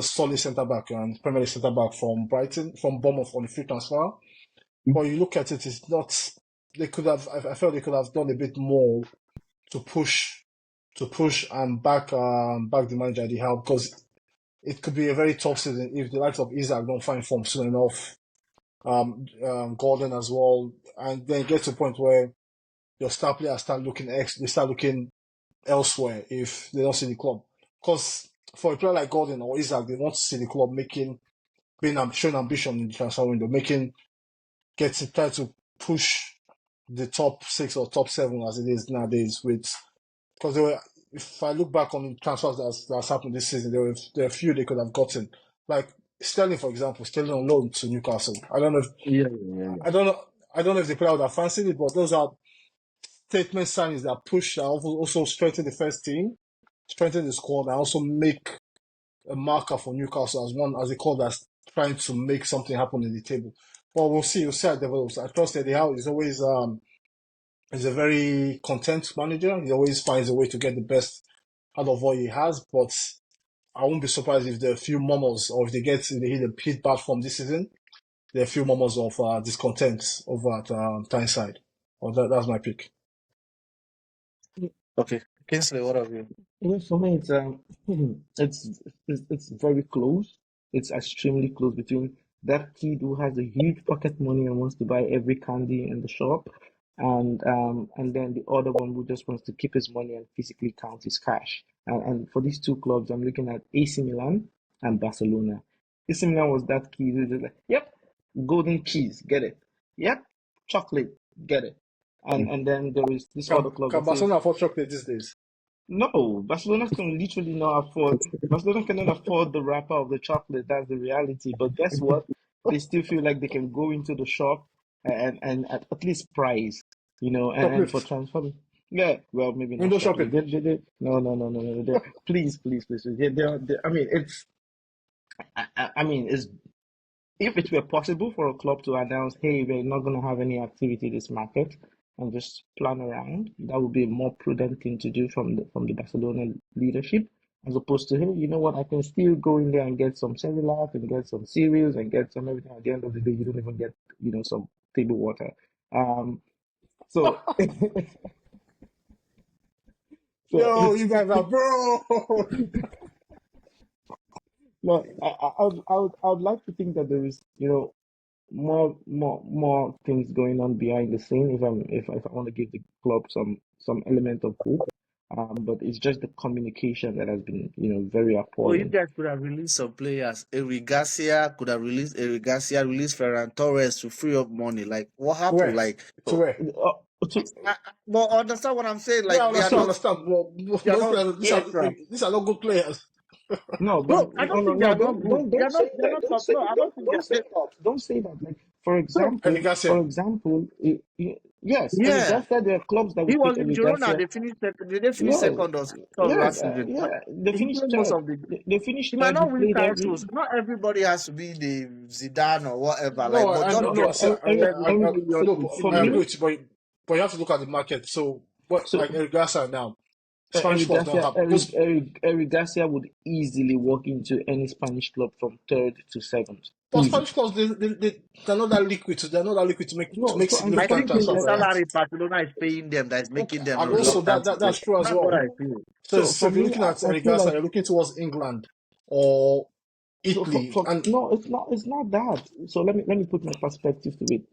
solid centre back and Premier League centre back from Brighton, from Bournemouth on a free transfer. But you look at it, it's not. They could have. I felt they could have done a bit more to push and back the manager they have, because it could be a very tough season if the likes of Isaac don't find form soon enough. Gordon as well, and then get to a point where your star players they start looking elsewhere if they don't see the club. Because for a player like Gordon or Isaac, they want to see the club showing ambition in the transfer window, try to push the top 6 or top 7 as it is nowadays. Because if I look back on the transfers that's happened this season, there are a few they could have gotten. Like Sterling, for example, Sterling on loan to Newcastle. I don't know if the player would have fancied it, but those are statement signings that push that also strengthen the first team, strengthen the squad, and also make a marker for Newcastle as a club that's trying to make something happen in the table. Well, we'll see. We'll see how it develops. I trust Eddie Howe is always he's a very content manager. He always finds a way to get the best out of what he has. But I won't be surprised if there are a few murmurs, or if they hit a hit bad from this season. There are a few murmurs of discontent over at Tyneside. That's my pick. Okay, Kingsley, what have you? For me, it's very close. It's extremely close between that kid who has a huge pocket money and wants to buy every candy in the shop, and then the other one who just wants to keep his money and physically count his cash. And for these two clubs, I'm looking at AC Milan and Barcelona. AC Milan was that kid who just like, yep, golden cheese, get it. Yep, chocolate, get it. And then there is this other club Can that says, Barcelona afford chocolate these days? no, Barcelona can literally not afford. Barcelona cannot afford the wrapper of the chocolate. That's the reality. But guess what? They still feel like they can go into the shop and at least price, and for Shoplift. transfer. Yeah, well, maybe not Window shoplift. shopping. No. Please, please, please. I mean, it's if it were possible for a club to announce, hey, we're not going to have any activity this market and just plan around, that would be a more prudent thing to do from the Barcelona leadership, as opposed to, hey, you know what, I can still go in there and get some Cerelac and get some cereals and get some everything. At the end of the day, you don't even get, some table water. So, so Yo, you guys are bro. no, But I would like to think that there is, more things going on behind the scene. If I want to give the club some element of hope, but it's just the communication that has been, very Oh, you appalling. guys could have released some players. Eric Garcia could have released Eric Garcia, released Ferran Torres to free up money. Like, what happened? Where? Like, To where? To, but understand what I'm saying? Yeah, I Like, they are understand, not, but they are not these are extra. these are not good players. No, but Bro, I no, don't no, think they no, are not good. They are not. They're not top. No, I don't think don't say that. Don't say that. Like, Eric for Garcia. example, yes, Eric Yeah, Garcia, there are clubs that he would was take in Eric Girona. Garcia. They finished second. Did they finish Yeah, second or third last season? yeah. They He finished played most third. of the. They finished He might third. He not win played titles. every. Not everybody has to be the Zidane or whatever. No, Like, but I just know. get No, see, Eric, 30 Eric, million, so no, 50 for I agree me, million. with you, but you have to look at the market. So, what like so Eric Garcia now, Spanish Eric clubs don't Garcia, have those. Eric Garcia would easily walk into any Spanish club from third to seventh. But Easy. Spanish clubs, they're not that liquid. They're not that liquid to No, make so and the I funny significant think it's thing transfer the is that buyout. salary Barcelona is paying them that is Okay, making them and also reluctant to pay. that's true as That's what well. I feel. So, so so for if you're me, looking at I Eric feel Garcia, like you're looking towards England or so Italy, and no, it's not that. So let me put my perspective to it,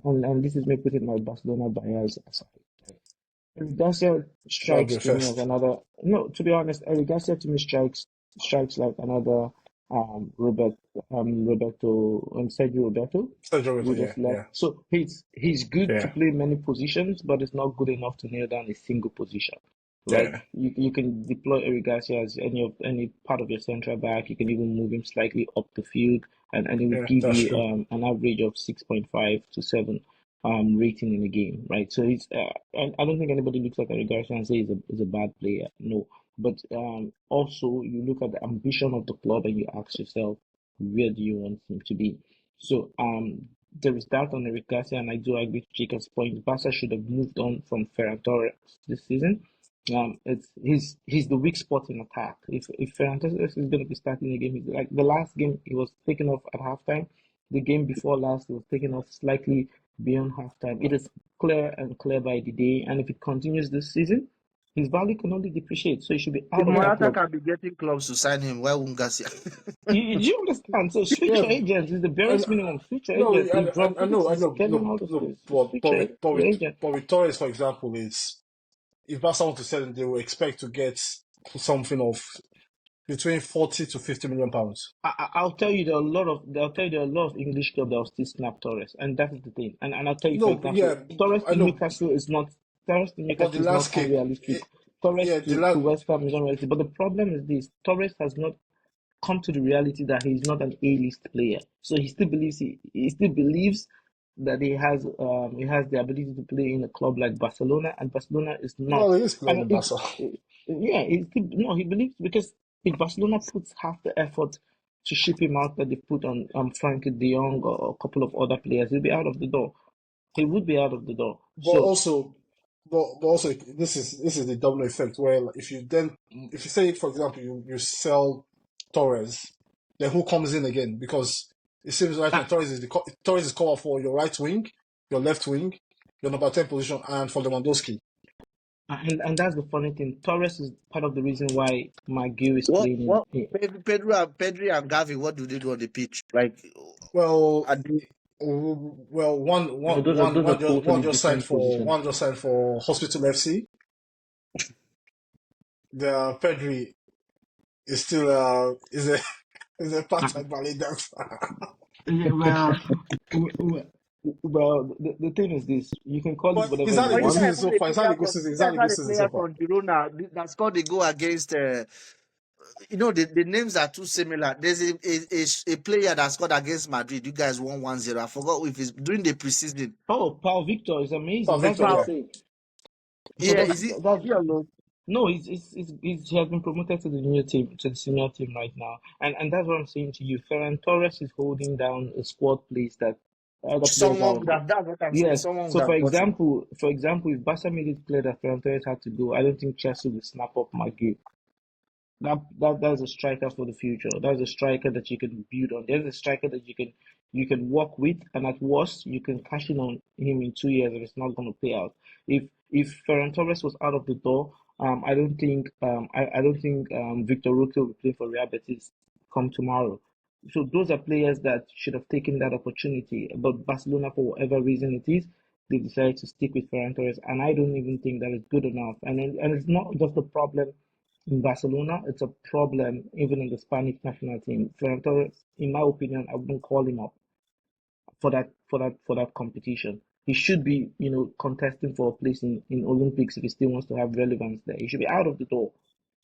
and this is me putting my Barcelona bias aside. Eric Garcia that'll strikes be to me as first. another. No, to be honest, Eric Garcia to me strikes like another Robert Roberto Sergio Roberto Sergio who Roberto, just left. yeah, So he's good to yeah, play many positions, but it's not good enough to nail down a single position. Right? yeah, You can deploy Eric Garcia as any part of your central back. You can even move him slightly up the field, and it will yeah. give That's you true. an average of 6.5 to 7 rating in the game, right? So he's and I don't think anybody looks at Eric Garcia and say he's a bad player. No, but also you look at the ambition of the club and you ask yourself, where do you want him to be? So there is that on Eric Garcia, and I do agree to Jacob's point. Barca should have moved on from Ferran Torres this season. It's he's the weak spot in attack. If Ferran Torres is going to be starting the game, he's like the last game he was taken off at halftime. The game before last, he was taken off slightly beyond halftime. It is clear and clear by the day, and if it continues this season, his value can only depreciate. So he should be If out of that Morata club. can be getting clubs to sign him, why won't Garcia? Do you understand? So switch Yeah, your agents is the and barest minimum. Switch your no, agents. If João I Felix know, is getting no, all the no, space, switch your agent. but with Torres, for example, is if Barca want to sell him, they will expect to get something of between 40 to 50 million pounds. I'll tell you there are a lot of English clubs that will still snap Torres, and that is the thing. And I'll tell you, for No, yeah, example, Torres I to know, Newcastle is not Torres to but the Newcastle is not landscape, unrealistic. Torres yeah, the to last, West Ham is unrealistic. But the problem is this: Torres has not come to the reality that he's not an A-list player. So he still believes that he has the ability to play in a club like Barcelona, and Barcelona is not. well, he is I playing mean, in Barca. yeah, he believes because if Barcelona puts half the effort to ship him out that they put on Frankie De Jong or a couple of other players, he'll be out of the door. He would be out of the door. But So also, but also, this is the domino effect where like, if you say for example you sell Torres, then who comes in again? Because it seems right now ah, Torres is covered for your right wing, your left wing, your number 10 position, and for Lewandowski. and that's the funny thing. Torres is part of the reason why McGill is what playing what in. Pedri and Gavi, what do they do on the pitch? Like, Well, are they, well, No, those are one totally just signed different positions. for Hospital FC. The Pedri is still is a Ah, part-time ballet dancer. yeah, well, the thing is this: you can call it But he's whatever had you a or you good want. season guys so had a far. He's had a player good from season. you He's had guys a good had a season so player far. from Girona that scored a goal against the names are too similar. There's a player that scored against Madrid. You guys won 1-0. I forgot if it's during the preseason. Oh, Paul Victor is Oh, amazing. That's Victor, what I'm yeah. saying. So Yeah, is that's he alone? no, he has been promoted to the new team, to the senior team right now, and that's what I'm saying to you. Ferran Torres is holding down a squad place that other players Someone are. would have, that's what I'm saying. Yes. Someone would So have got him. for example, if Barca made it clear that Ferran Torres had to go, I don't think Chelsea will snap up McGinn. That's a striker for the future. That's a striker that you can build on. There's a striker that you can work with, and at worst you can cash in on him in 2 years if it's not going to pay out. If Ferran Torres was out I don't think Victor Roque will play for Real Betis come tomorrow. So those are players that should have taken that opportunity. But Barcelona, for whatever reason it is, they decided to stick with Ferran Torres, and I don't even think that is good enough. And it's not just a problem in Barcelona; it's a problem even in the Spanish national team. Ferran Torres, in my opinion, I wouldn't call him up for that competition. He should be, contesting for a place in Olympics if he still wants to have relevance there. He should be out of the door.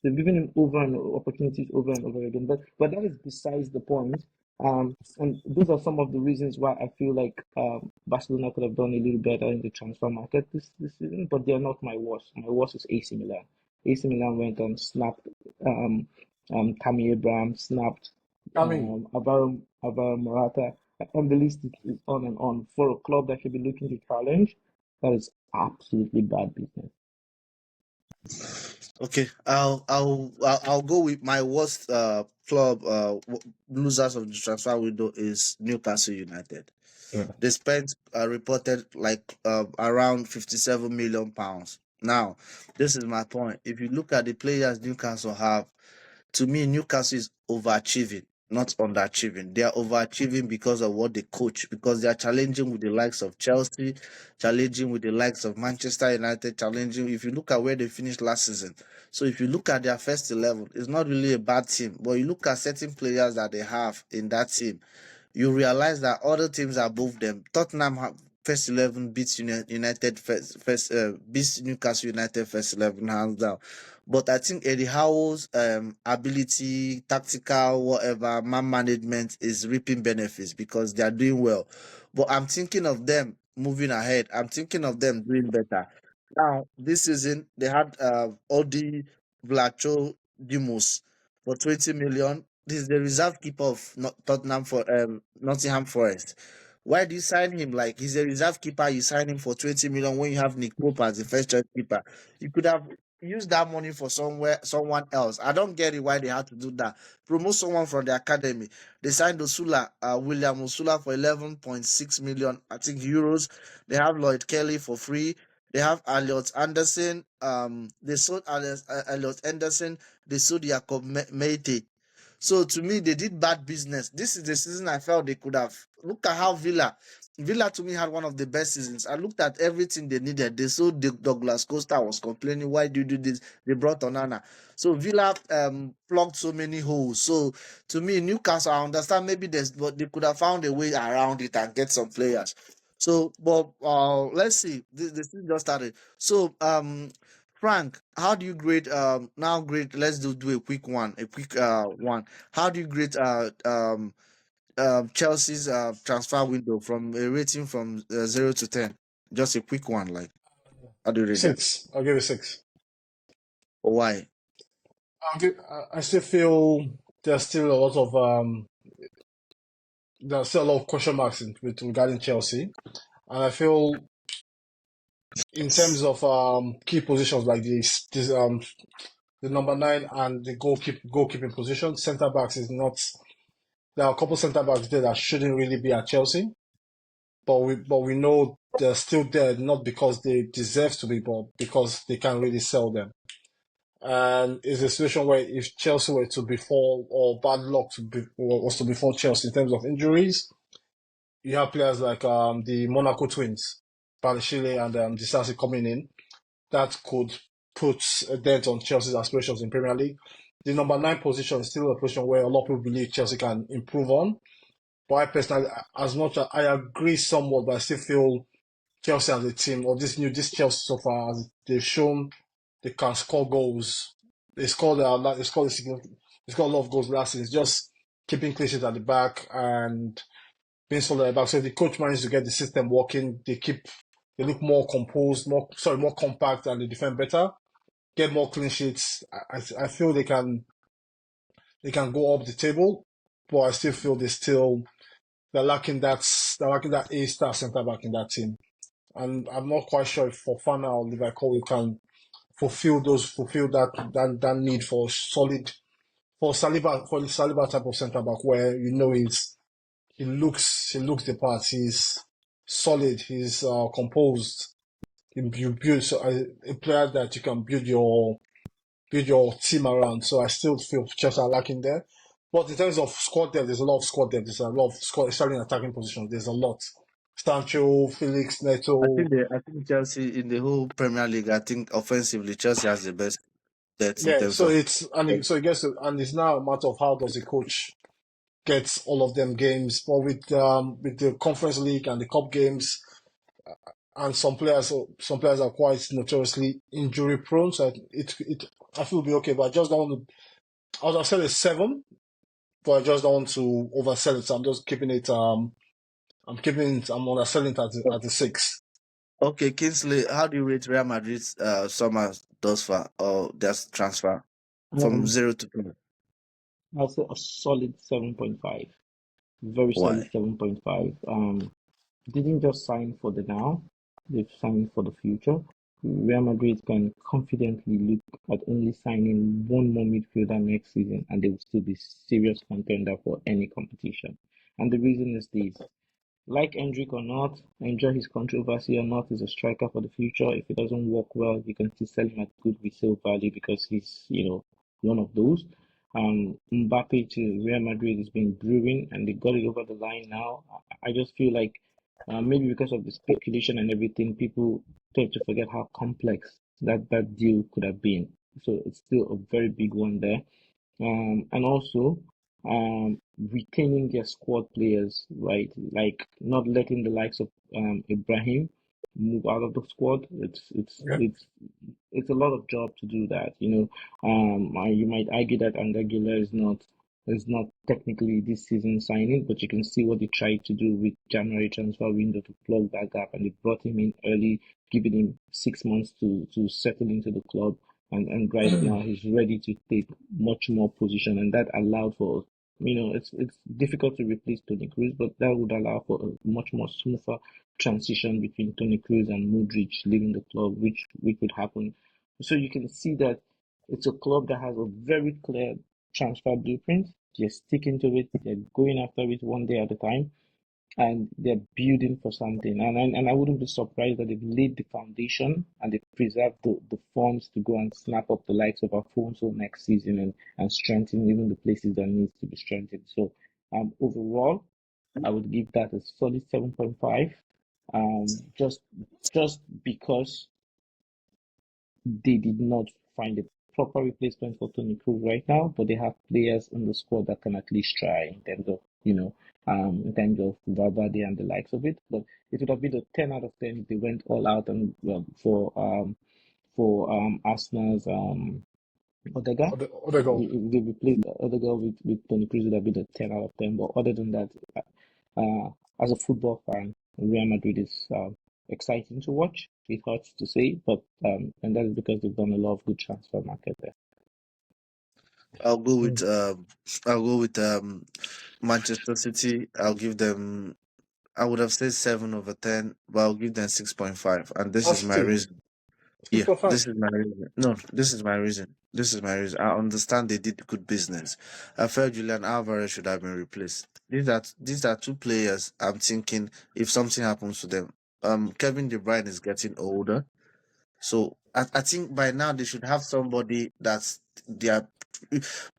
They've given him opportunities over and over again, but that is besides the point. And those are some of the reasons why I feel like Barcelona could have done a little better in the transfer market this season, but they're not my worst. My worst is AC Milan. AC Milan went and snapped Tammy Abraham, snapped I mean, Alvaro Morata, and the list is on and on. For a club that should be looking to challenge, that is absolutely bad business. Okay, I'll go with my worst club losers of the transfer window is Newcastle United. yeah. They spent reported like around 57 million pounds. Now, this is my point. If you look at the players Newcastle have, to me, Newcastle is overachieving, not underachieving. They are overachieving because of what they coach, because they are challenging with the likes of Chelsea, challenging with the likes of Manchester United, challenging. If you look at where they finished last season, so if you look at their first 11, it's not really a bad team, but you look at certain players that they have in that team, you realize that other teams above them, Tottenham first 11 beats United beats Newcastle United first 11 hands down. But I think Eddie Howe's ability, tactical, whatever, man management is reaping benefits because they are doing well. But I'm thinking of them moving ahead. I'm thinking of them doing better. Now, this season, they had Odi Vlacho Dimos for 20 million. This is the reserve keeper of Tottenham for Nottingham Forest. Why do you sign him? Like he's a reserve keeper, you sign him for 20 million when you have Nick Pope as the first choice keeper. You could have used that money for someone else. I don't get it why they had to do that. Promote someone from the academy. They signed Osula, William Osula for 11.6 million, I think euros. They have Lloyd Kelly for free. They have Elliot Anderson. They sold Elliot Anderson. They sold Jacob Meite. So to me, they did bad business. This is the season I felt they could have. Look at how Villa to me had one of the best seasons. I looked at everything they needed. They sold Douglas Costa was complaining, why do you do this? They brought Onana. So Villa plugged so many holes. So to me, Newcastle, I understand maybe but they could have found a way around it and get some players. So, but let's see. The season just started. So Frank, how do you grade now grade let's do a quick one, one. How do you grade Chelsea's transfer window from a rating from 0 to 10? Just a quick one, like how do you rate them? 6. I'll give it 6. Why? I still feel there's still a lot of there's still a lot of question marks regarding Chelsea, and I feel in terms of key positions like this the number 9 and the goalkeeping position, centre backs is not. There are a couple centre backs there that shouldn't really be at Chelsea, but we know they're still there not because they deserve to be, but because they can't really sell them. And it's a situation where if Chelsea were to befall or bad luck was to befall Chelsea in terms of injuries, you have players like the Monaco twins, Balashile and Disasi coming in that could put a dent on Chelsea's aspirations in Premier League. The number 9 position is still a position where a lot of people believe Chelsea can improve on. But I personally, as much as I agree somewhat, but I still feel Chelsea as a team, or this Chelsea so far, they've shown they can score goals. They scored a lot of goals last season. It's just keeping clean sheets at the back and being solid at the back. So if the coach manages to get the system working, they look more composed, more compact, and they defend better. Get more clean sheets. I feel they can go up the table, but I still feel they're lacking that A-star centre back in that team. And I'm not quite sure if Fofana or Levi Colwill can fulfill that need for the Saliba type of centre back where he looks the part. He's solid. He's composed. You build a player that you can build your team around. So I still feel Chelsea are lacking there. But in terms of squad depth, there's a lot of squad depth. There's a lot of squad, especially in attacking positions. There's a lot. Sancho, Felix, Neto. I think Chelsea in the whole Premier League, I think offensively Chelsea has the best depth in Yeah, terms so of. it's now a matter of how does the coach get all of them games. But with the Conference League and the Cup games, and some players are quite notoriously injury prone. So I feel it'll be okay. But I just don't want to. I would have said a 7, but I just don't want to oversell it. So I'm just keeping it. I'm underselling it at the 6. Okay, Kingsley, how do you rate Real Madrid's summer thus far or their transfer from Um, 0 to 10? I'll say a solid 7.5. Very solid Why? 7.5. Didn't just sign for the now, they've signed for the future. Real Madrid can confidently look at only signing one more midfielder next season and they will still be serious contender for any competition. And the reason is this. Like Hendrick or not, enjoy his controversy or not, he's a striker for the future. If it doesn't work well, you can still sell him at good resale value because he's, one of those. Mbappe to Real Madrid has been brewing and they got it over the line now. I just feel like maybe because of the speculation and everything, people tend to forget how complex that deal could have been. So it's still a very big one there. And also retaining their squad players, right? Like not letting the likes of Ibrahim move out of the squad. Yeah. It's a lot of job to do that, you know. You might argue that Anguilla is not technically this season signing, but you can see what they tried to do with January transfer window to plug that gap, and they brought him in early, giving him 6 months to settle into the club. And right now he's ready to take much more position, and that allowed for it's difficult to replace Toni Kroos, but that would allow for a much more smoother transition between Toni Kroos and Modric leaving the club, which would happen. So you can see that it's a club that has a very clear transfer blueprint. They're sticking to it. They're going after it one day at a time, and they're building for something. And I wouldn't be surprised that they've laid the foundation and they've preserved the funds to go and snap up the likes of Alfonso next season and strengthen even the places that needs to be strengthened. So overall, I would give that a solid 7.5. Just because they did not find a proper replacement for Toni Kroos right now, but they have players in the squad that can at least try in terms of, in terms of Valverde and the likes of it. But it would have been a 10 out of 10 if they went all out and for Arsenal's Odegaard. Other goal. If they replaced Odegaard with Toni Kroos, it would have been a 10 out of 10. But other than that, as a football fan, Real Madrid is exciting to watch. It hurts to say, but and that is because they've done a lot of good transfer market there. I'll go with Manchester City. I would have said 7/10, but I'll give them 6.5. And this is my reason. Yeah, this is my reason. No, this is my reason. This is my reason. I understand they did good business. I felt Julian Alvarez should have been replaced. These are two players I'm thinking if something happens to them. Kevin De Bruyne is getting older. So I think by now they should have somebody that's their.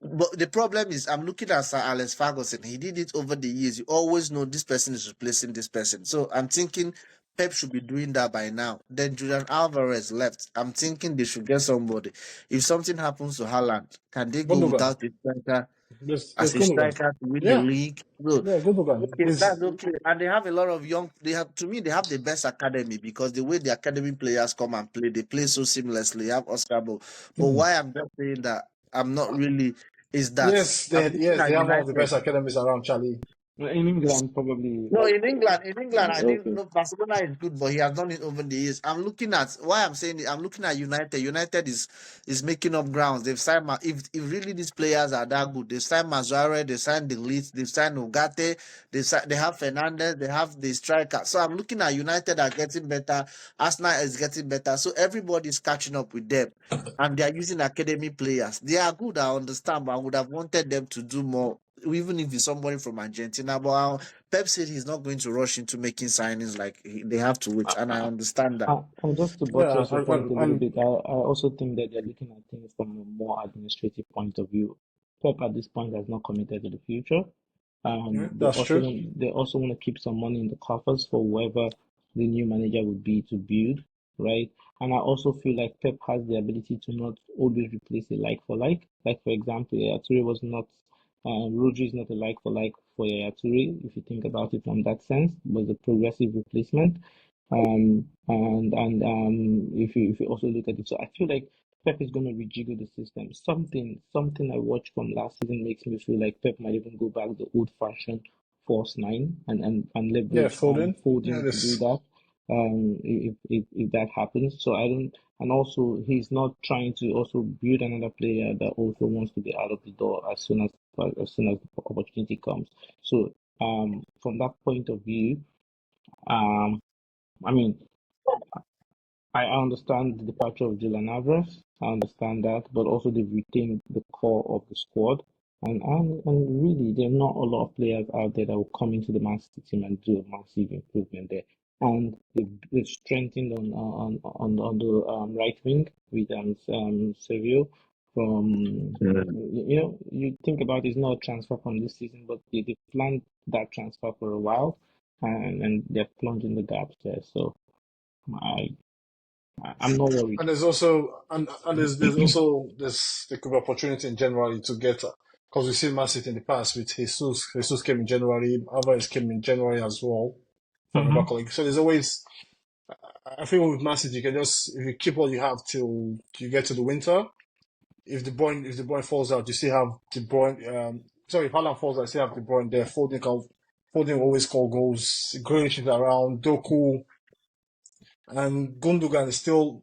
But the problem is, I'm looking at Sir Alex Ferguson. He did it over the years. You always know this person is replacing this person. So I'm thinking Pep should be doing that by now. Then Julian Alvarez left. I'm thinking they should get somebody. If something happens to Haaland, can they go Gundogan. without a striker There's as a Gundogan. striker to win the league? No. Yeah, Gundogan. Okay, that's okay. And they have a lot of young. They have the best academy because the way the academy players come and play, they play so seamlessly. You have Oscar Bo. But why I'm just saying that I'm not really is that yes, they have one of the best academies around, Charlie. In England, probably. No, in England, I think Okay. Barcelona is good, but he has done it over the years. I'm looking at why I'm saying it. I'm looking at United. United is making up grounds. They've signed if really these players are that good, they've signed Mazuare, they signed the Leeds, they've signed Ugarte, they have Fernandez, they have the striker. So I'm looking at United are getting better. Arsenal is getting better. So everybody's catching up with them, and they are using academy players. They are good, I understand, but I would have wanted them to do more. Even if it's somebody from Argentina, but Pep said he's not going to rush into making signings like they have to wait, and I understand that. And just to buttress your point a little bit, I also think that they're looking at things from a more administrative point of view. Pep at this point has not committed to the future. Yeah, that's true. They also want to keep some money in the coffers for whoever the new manager would be to build, right? And I also feel like Pep has the ability to not always replace a like for like. Like for example, Yaya Toure was not, Rodri is not a like for like for Yaya Toure. If you think about it from that sense, was a progressive replacement. And if you also look at it, so I feel like Pep is going to rejiggle the system. Something I watched from last season makes me feel like Pep might even go back the old-fashioned false nine and Yeah, leverage Foden. Yeah, Foden to do this. that. If that happens, so I don't. And also, he's not trying to also build another player that also wants to be out of the door as soon as the opportunity comes. So from that point of view, um, I mean. I understand the departure of Julian Alvarez. I understand that, but also they've retained the core of the squad. And really, there are not a lot of players out there that will come into the Man City team and do a massive improvement there. And they've strengthened on the right wing with Seville from you think about it's not a transfer from this season, but they planned that transfer for a while, and they're plunging the gaps there. So I I'm not worried. And there's also there's also this there could be opportunity in January to get because we've seen Man City in the past with Jesus. Jesus came in January, Alvarez came in January as well, if I remember Mm-hmm. correctly. So there's always I think with Man City you can just if you keep what you have till you get to the winter. If the boy falls out, you still have De Bruyne. Sorry, if Haaland falls out, you still have De Bruyne there. Foden will always score goals. Grealish is around. Doku and Gundogan is still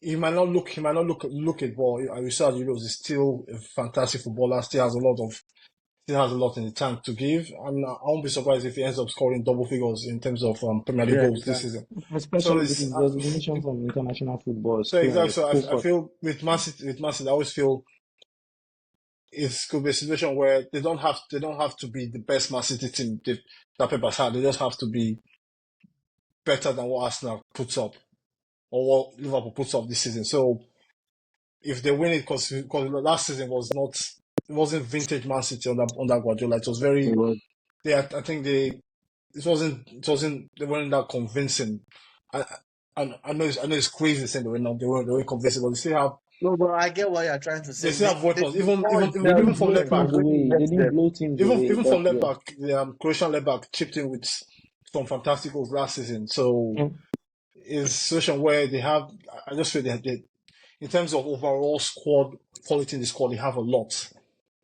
he might not look it, but Arisal Euros is still a fantastic footballer. Still has a lot in the tank to give. And I won't be surprised if he ends up scoring double figures in terms of Premier League Yeah, goals this exactly. season. So Especially with it's his resignation from international football, so still exactly. like So I focus. feel with Man City, I always feel it could be a situation where they don't have to be the best Man City team that Pep has had. They just have to be better than what Arsenal puts up or what Liverpool puts up this season. So if they win it, because last season it wasn't vintage Man City under Guardiola. It was very I think it wasn't they weren't that convincing. I know it's crazy saying they weren't convincing, but No, but I get what you're trying to they say. still have weapons. The more you They tell didn't Even the from blow left players back, teams when you away. They invest didn't them. blow teams away. even But from left yeah. back, the Croatian left back chipped in with some fantastic goals last season. So Mm. it's a situation where they have. I just feel they in terms of overall squad quality in the squad, they have a lot.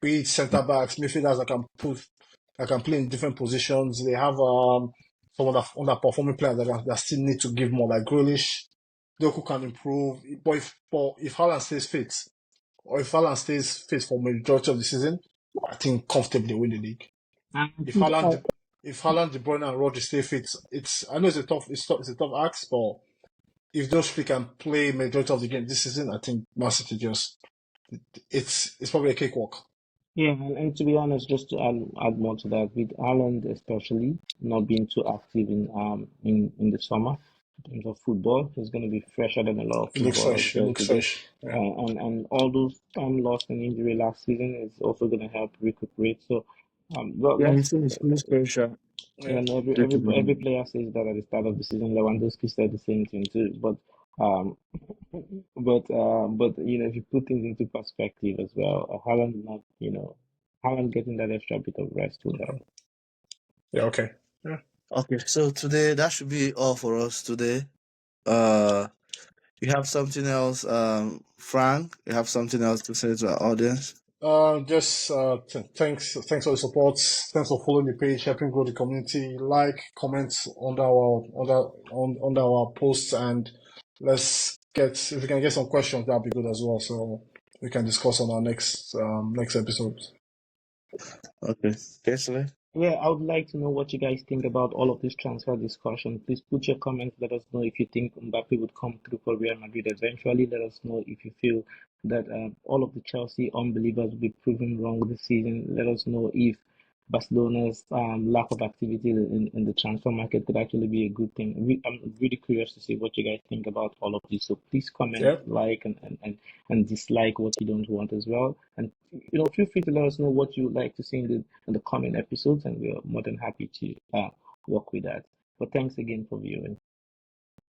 Be it centre backs, midfielders that can play in different positions. They have some of the underperforming players that still need to give more, like Grealish. Doku can improve, but if Haaland stays fit, or if Haaland stays fit for majority of the season, I think comfortably win the league. I If think Haaland, De Bruyne, and Rodri stay fit, I know it's a tough ask, but if those three can play majority of the game this season, I think Man City it's probably a cakewalk. yeah, and to be honest, just to add more to that, with Ireland especially not being too active in the summer in terms of football, he's going to be fresher than a lot of It looks footballers fresh. It there looks today. fresh. Yeah. And all those time lost in injury last season is also going to help recuperate. So, well, Yeah, let's it's pressure. Yeah. and every player says that at the start of the season. Lewandowski said the same thing too. Um, but if you put things into perspective as well, Haaland not Haaland getting that extra bit of rest would help. Yeah. Okay. Yeah. Okay, so today that should be all for us today. Uh, you have something else, Frank? You have something else to say to our audience? Just thanks for the support. Thanks for following the page, helping grow the community. Like, comment under our posts, and let's get if we can get some questions, that'd be good as well. So we can discuss on our next episode. Okay, Kingsley? Yeah, I would like to know what you guys think about all of this transfer discussion. Please put your comments. Let us know if you think Mbappe would come through for Real Madrid eventually. Let us know if you feel that all of the Chelsea unbelievers will be proven wrong this season. Let us know if Barcelona's lack of activity in the transfer market could actually be a good thing. I'm really curious to see what you guys think about all of this. So please comment, Yeah. like, and dislike what you don't want as well. And feel free to let us know what you would like to see in the coming episodes, and we're more than happy to work with that. But thanks again for viewing.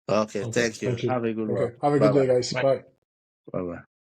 Okay, Okay. thank you. Thank you. Have a good one. Okay. Have a Bye good bye. day, guys. Bye. Bye. Bye bye.